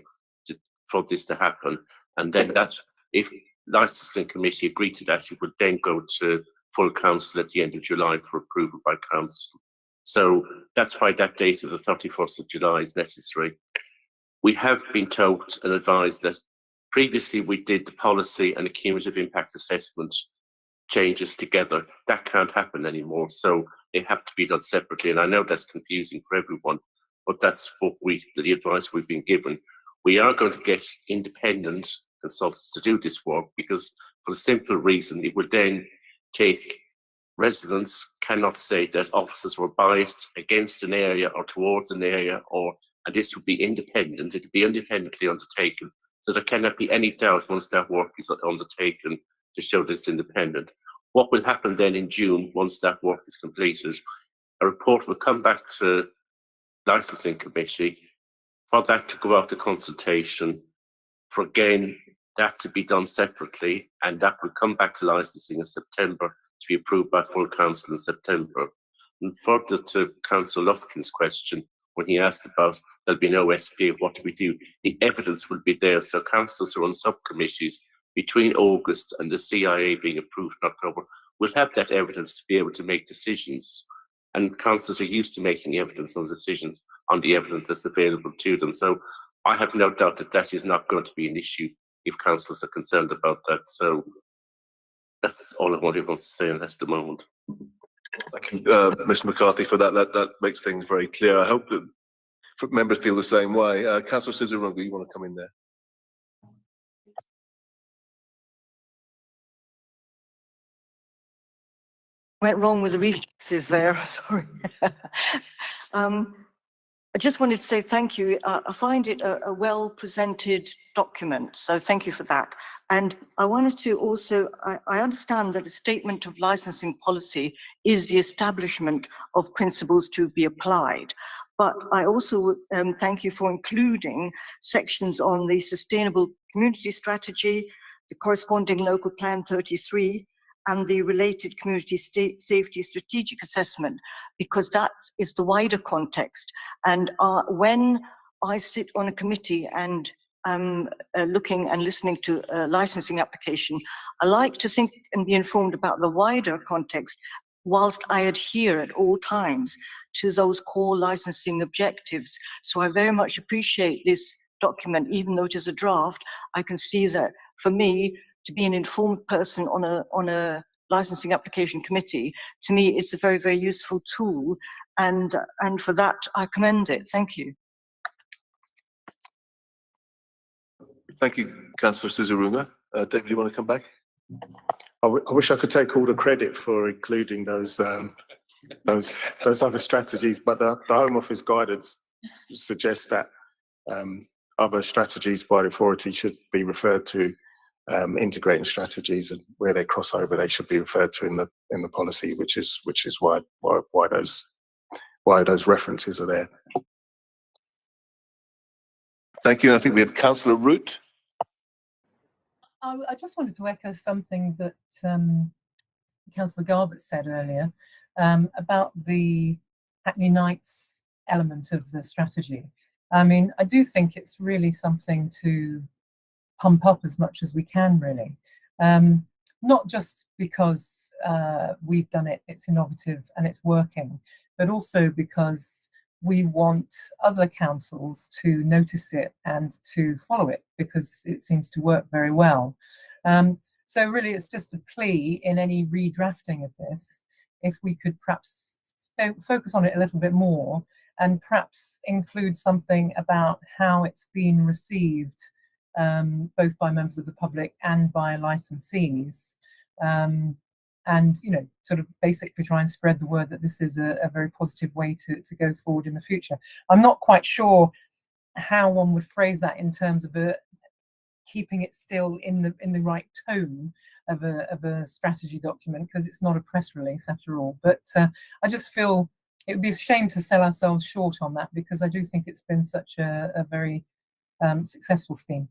for this to happen, and then that, if licensing committee agree to that, it would then go to full council at the end of July for approval by council. So that's why that date of the 31st of July is necessary. We have been told and advised that previously we did the policy and the cumulative impact assessment changes together. That can't happen anymore, so they have to be done separately. And I know that's confusing for everyone, but that's what the advice we've been given. We are going to get independent consultants to do this work, because for the simple reason it would then take, residents cannot say that officers were biased against an area or towards an area, and this would be independent. It would be independently undertaken, so there cannot be any doubt once that work is undertaken to show that it's independent. What will happen then in June, once that work is completed, a report will come back to licensing committee for that to go out to consultation, for again that to be done separately, and that will come back to licensing in September to be approved by full council in September. And further to Councillor Lufkin's question, when he asked about there'll be no SPA, what do we do? The evidence will be there. So councillors who are on subcommittees between August and the CIA being approved in October will have that evidence to be able to make decisions. And councillors are used to making evidence on decisions on the evidence that's available to them. So I have no doubt that that is not going to be an issue if councillors are concerned about that. So that's all I want to say on that at the moment. Thank you, Mr. McCarthy, for that. That makes things very clear. I hope that members feel the same way. Councillor Sizarunga, you want to come in there? Went wrong with the reflexes there, sorry. I just wanted to say thank you. I find it a well-presented document, so thank you for that. And I wanted to also, I understand that a statement of licensing policy is the establishment of principles to be applied. But I also thank you for including sections on the sustainable community strategy, the corresponding local plan 33, and the related community safety strategic assessment, because that is the wider context. And when I sit on a committee and looking and listening to a licensing application, I like to think and be informed about the wider context, whilst I adhere at all times to those core licensing objectives. So I very much appreciate this document, even though it is a draft. I can see that for me, to be an informed person on a licensing application committee, to me, it's a very, very useful tool. And for that, I commend it. Thank you. Thank you, Councillor Sizarunga. David, you want to come back? I wish I could take all the credit for including those other strategies, but the Home Office guidance suggests that other strategies by the authority should be referred to, integrating strategies, and where they cross over, they should be referred to in the policy, which is why those references are there. Thank you. And I think we have Councillor Root. I just wanted to echo something that Councillor Garbutt said earlier about the Hackney Knights element of the strategy. I mean, I do think it's really something to pump up as much as we can, really. Not just because we've done it, it's innovative and it's working, but also because we want other councils to notice it and to follow it, because it seems to work very well. So really, it's just a plea in any redrafting of this, if we could perhaps focus on it a little bit more and perhaps include something about how it's been received, both by members of the public and by licensees. And, you know, sort of basically try and spread the word that this is a very positive way to go forward in the future. I'm not quite sure how one would phrase that in terms of keeping it still in the right tone of a strategy document, because it's not a press release after all. But I just feel it would be a shame to sell ourselves short on that, because I do think it's been such a very successful scheme.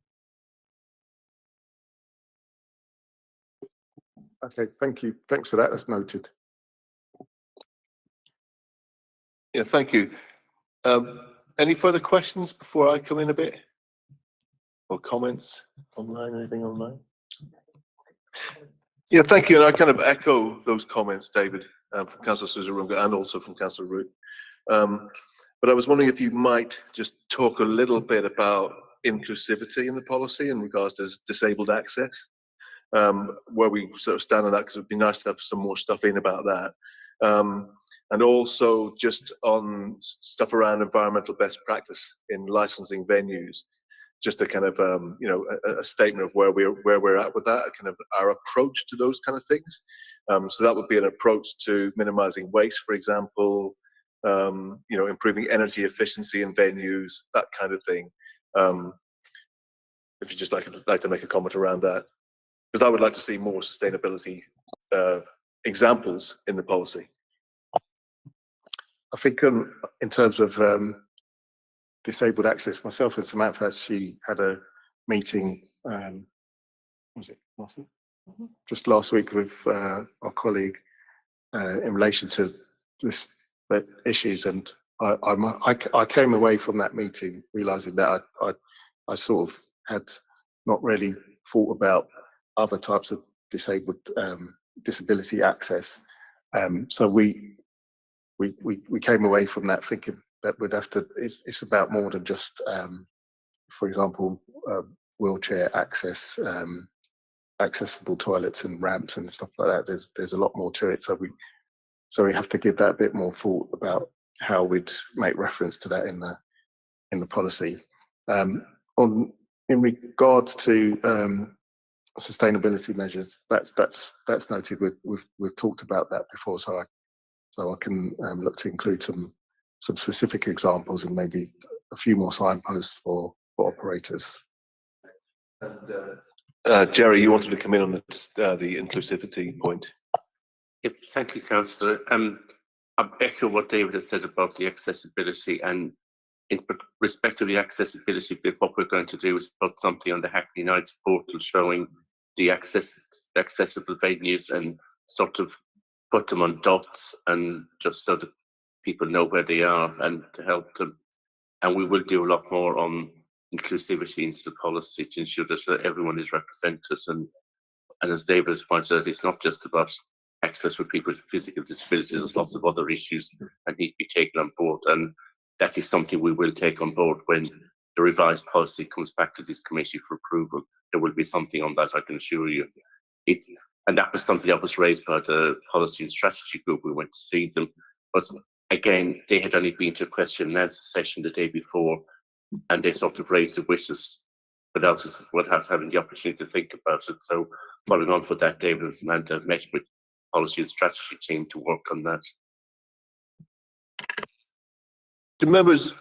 Okay, thank you. Thanks for that. That's noted. Yeah, thank you. Any further questions before I come in a bit? Or comments online, anything online? Yeah, thank you. And I kind of echo those comments, David, from Councillor Sizarunga and also from Councillor Root. But I was wondering if you might just talk a little bit about inclusivity in the policy in regards to disabled access, where we sort of stand on that, because it would be nice to have some more stuff in about that. And also just on stuff around environmental best practice in licensing venues, just a kind of a statement of where we're at with that, kind of our approach to those kind of things. So that would be an approach to minimizing waste, for example, improving energy efficiency in venues, that kind of thing. If you just like to make a comment around that, because I would like to see more sustainability examples in the policy. I think in terms of disabled access, myself and Samantha actually had a meeting, was it last week? Just last week with our colleague in relation to the issues, and I came away from that meeting realizing that I sort of had not really thought about other types of disability access. So we came away from that thinking that we'd have to, it's about more than just, for example, wheelchair access, accessible toilets and ramps and stuff like that. There's a lot more to it. So so we have to give that a bit more thought about how we'd make reference to that in the policy. In regards to sustainability measures, that's noted. We've talked about that before, so I can look to include some specific examples and maybe a few more signposts for operators. Jerry, you wanted to come in on the inclusivity point. Yep, thank you, Councillor. I echo what David has said about the accessibility, and in respect to the accessibility bit, what we're going to do is put something on the Hackney Nights portal showing the accessible venues and sort of put them on dots, and just so that people know where they are and to help them. And we will do a lot more on inclusivity into the policy to ensure that everyone is represented. And as David has pointed out, it's not just about access for people with physical disabilities. There's lots of other issues that need to be taken on board, and that is something we will take on board when the revised policy comes back to this committee for approval. There will be something on that, I can assure you. And that was something that was raised by the policy and strategy group. We went to see them, but again, they had only been to a question and answer session the day before, and they sort of raised the wishes without having the opportunity to think about it. So following on for that, David and Samantha met with policy and strategy team to work on that. Do members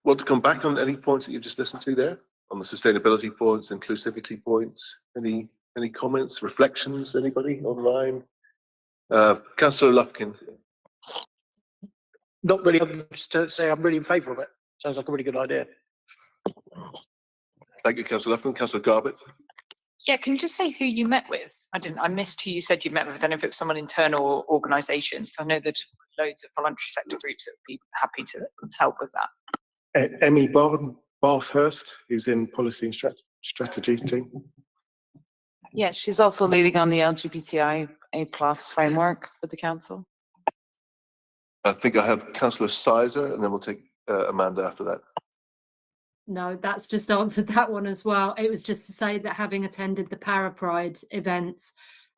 want to come back on any points that you've just listened to there? On the sustainability points, inclusivity points? Any comments, reflections, anybody online? Councillor Lufkin. Not really, just to say I'm really in favour of it. Sounds like a really good idea. Thank you, Councillor Lufkin. Councillor Garbutt. Yeah, can you just say who you met with? I missed who you said you met with. I don't know if it was someone internal or organisations. I know there's loads of voluntary sector groups that would be happy to help with that. Emmy Bathurst, who's in policy and strategy team. Yeah, she's also leading on the LGBTIA+ framework for the council. I think I have Councillor Sizer, and then we'll take Amanda after that. No, that's just answered that one as well. It was just to say that having attended the Parapride event,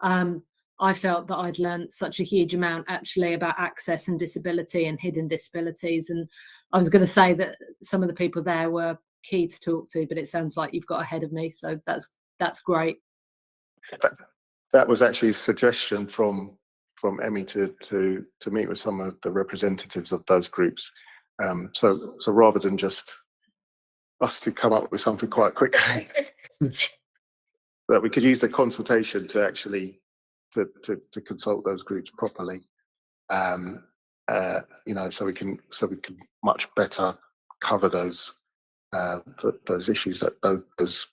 I felt that I'd learned such a huge amount actually about access and disability and hidden disabilities. And I was going to say that some of the people there were key to talk to, but it sounds like you've got ahead of me. So that's great. That was actually a suggestion from Emmy to meet with some of the representatives of those groups. So rather than just us to come up with something quite quickly, that we could use the consultation to actually to consult those groups properly. You know, so we can much better cover those issues that those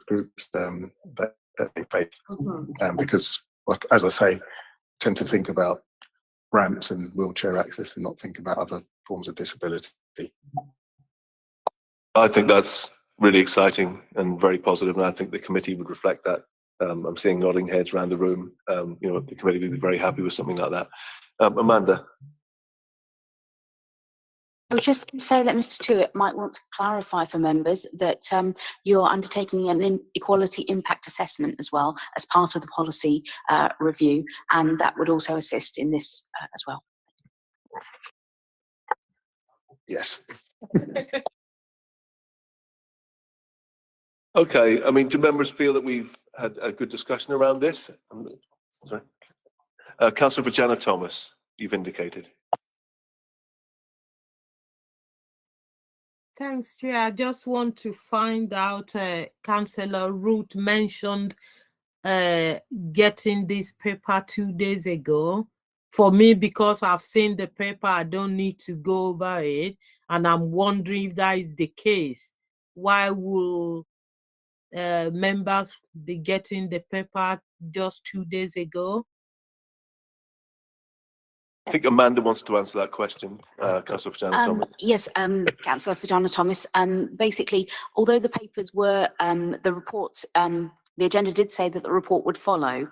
groups that they face. Because, like, as I say, tend to think about ramps and wheelchair access and not think about other forms of disability. I think that's really exciting and very positive, and I think the committee would reflect that. I'm seeing nodding heads around the room. You know, the committee would be very happy with something like that. Amanda. I was just going to say that Mr. Tuitt might want to clarify for members that you're undertaking an equality impact assessment as well as part of the policy review, and that would also assist in this as well. Yes. Okay, I mean, do members feel that we've had a good discussion around this? Sorry. Councillor Virginia Thomas, you've indicated. Thanks, Chair. I just want to find out, Councillor Root mentioned getting this paper 2 days ago. For me, because I've seen the paper, I don't need to go over it. And I'm wondering if that is the case. Why will members be getting the paper just 2 days ago? I think Amanda wants to answer that question, Councillor Virginia Thomas. Yes, Councillor Virginia Thomas. Basically, although the papers were, the reports the agenda did say that the report would follow.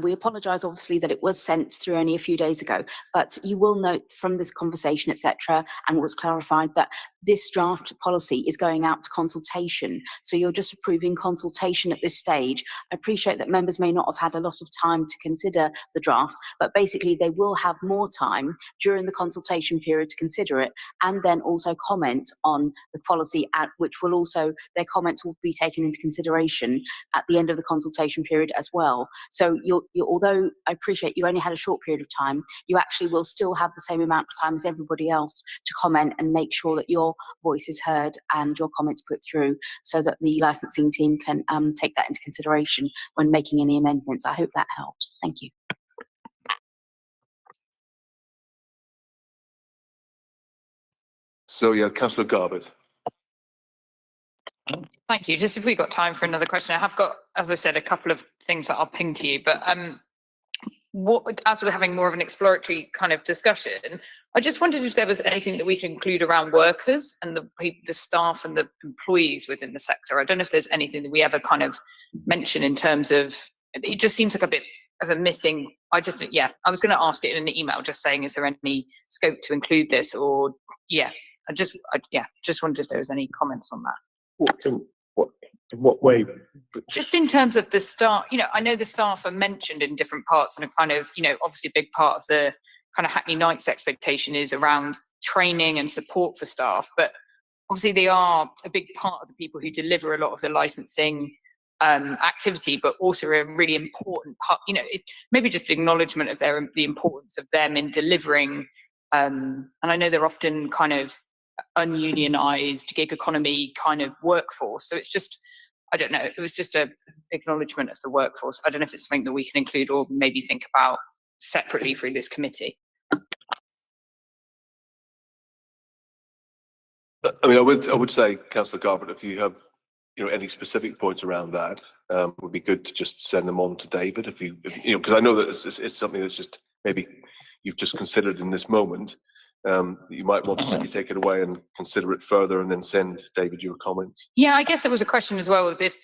We apologise, obviously, that it was sent through only a few days ago, but you will note from this conversation, etc., and it was clarified that this draft policy is going out to consultation. So you're just approving consultation at this stage. I appreciate that members may not have had a lot of time to consider the draft, but basically they will have more time during the consultation period to consider it, and then also comment on the policy, at which will also, their comments will be taken into consideration at the end of the consultation period as well. So although I appreciate you only had a short period of time, you actually will still have the same amount of time as everybody else to comment and make sure that your voice is heard and your comments put through, so that the licensing team can take that into consideration when making any amendments. I hope that helps. Thank you. So yeah, Councillor Garbutt. Thank you. Just if we've got time for another question, I have got, as I said, a couple of things that I'll ping to you, but as we're having more of an exploratory kind of discussion, I just wondered if there was anything that we can include around workers and the staff and the employees within the sector. I don't know if there's anything that we ever kind of mention in terms of, it just seems like a bit of a missing, I was going to ask it in an email, just saying, is there any scope to include this, or, I just wondered if there was any comments on that. In what way? Just in terms of the staff, I know the staff are mentioned in different parts, and a kind of, obviously a big part of the kind of Hackney Knights expectation is around training and support for staff, but obviously they are a big part of the people who deliver a lot of the licensing activity, but also a really important part, maybe just acknowledgement of the importance of them in delivering, and I know they're often kind of ununionized gig economy kind of workforce. So it's just, I don't know, it was just a acknowledgement of the workforce. I don't know if it's something that we can include or maybe think about separately through this committee. I mean, I would say, Councillor Garbutt, if you have any specific points around that, would be good to just send them on to David. If you because I know that it's something that's just maybe you've just considered in this moment. You might want to maybe take it away and consider it further, and then send David your comments. Yeah, I guess there was a question as well as if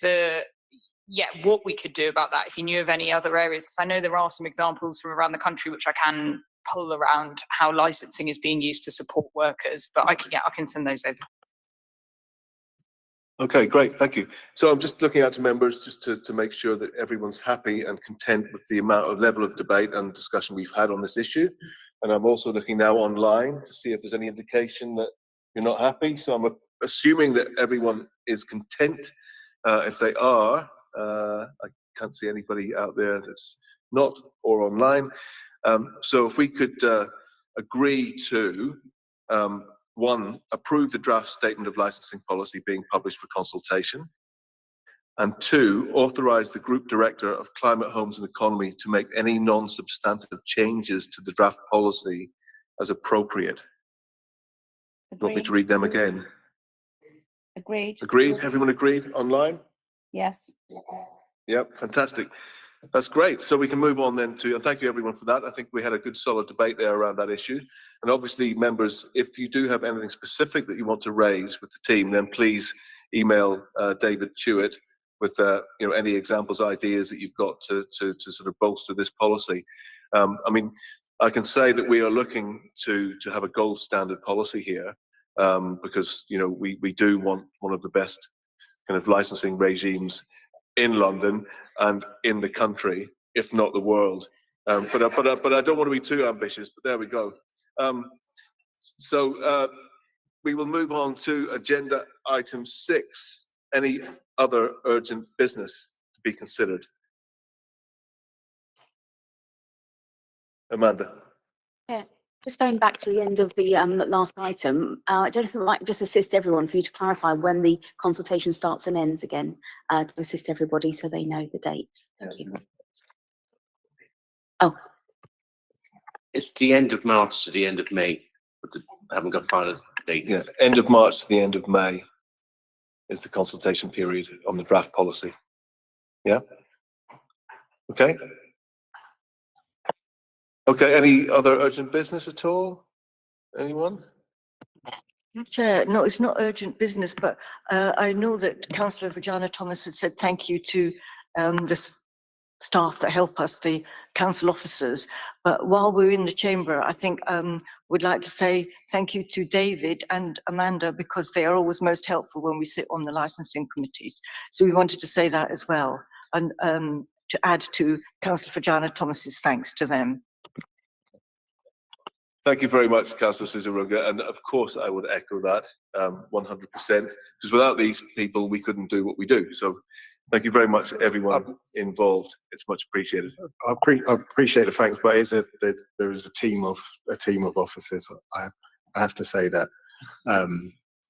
what we could do about that, if you knew of any other areas, because I know there are some examples from around the country which I can pull around how licensing is being used to support workers, but I can send those over. Okay, great, thank you. So I'm just looking out to members just to make sure that everyone's happy and content with the level of debate and discussion we've had on this issue. And I'm also looking now online to see if there's any indication that you're not happy. So I'm assuming that everyone is content. If they are, I can't see anybody out there that's not, or online. So if we could agree to one, approve the draft statement of licensing policy being published for consultation, and two, authorize the Group Director of Climate, Homes and Economy to make any non-substantive changes to the draft policy as appropriate. Do you want me to read them again? Agreed. Agreed? Everyone agreed online? Yes. Yep, fantastic. That's great. So we can move on then to, and thank you everyone for that. I think we had a good solid debate there around that issue. And obviously members, if you do have anything specific that you want to raise with the team, then please email David Chewett with any examples, ideas that you've got to sort of bolster this policy. I mean, I can say that we are looking to have a gold standard policy here, because we do want one of the best kind of licensing regimes in London and in the country, if not the world. But I don't want to be too ambitious, but there we go. So we will move on to agenda item 6. Any other urgent business to be considered? Amanda. Yeah, just going back to the end of the last item, I don't know if it might just assist everyone for you to clarify when the consultation starts and ends again, to assist everybody so they know the dates. Thank you. Oh. It's the end of March to the end of May, but I haven't got final date. Yes, end of March to the end of May is the consultation period on the draft policy. Yeah? Okay. Okay, any other urgent business at all? Anyone? Chair, no, it's not urgent business, but I know that Councillor Virginia Thomas had said thank you to the staff that help us, the council officers. But while we're in the chamber, I think we'd like to say thank you to David and Amanda, because they are always most helpful when we sit on the licensing committees. So we wanted to say that as well, and to add to Councillor Fajana Thomas's thanks to them. Thank you very much, Councillor Sizarunga, and of course I would echo that 100%, because without these people we couldn't do what we do. So thank you very much, everyone involved. It's much appreciated. I appreciate the thanks, but there is a team of officers. I have to say that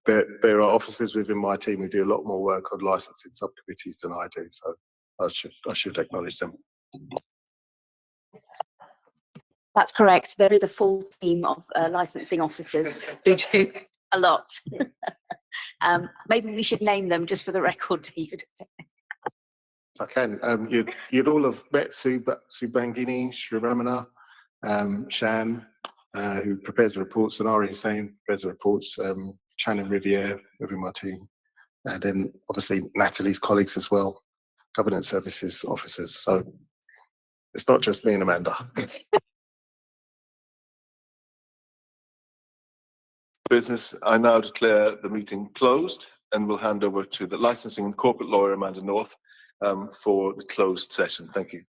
there are officers within my team who do a lot more work on licensing subcommittees than I do. So I should acknowledge them. That's correct. There is a full team of licensing officers who do a lot. Maybe we should name them just for the record, David. I can. You'd all have met Subangini Shriramana, Shan, who prepares the reports, and Ari Hussain prepares the reports, Channing Riviere within my team, and then obviously Natalie's colleagues as well, governance services officers. So it's not just me and Amanda. Business, I now declare the meeting closed, and will hand over to the licensing and corporate lawyer Amanda North for the closed session. Thank you.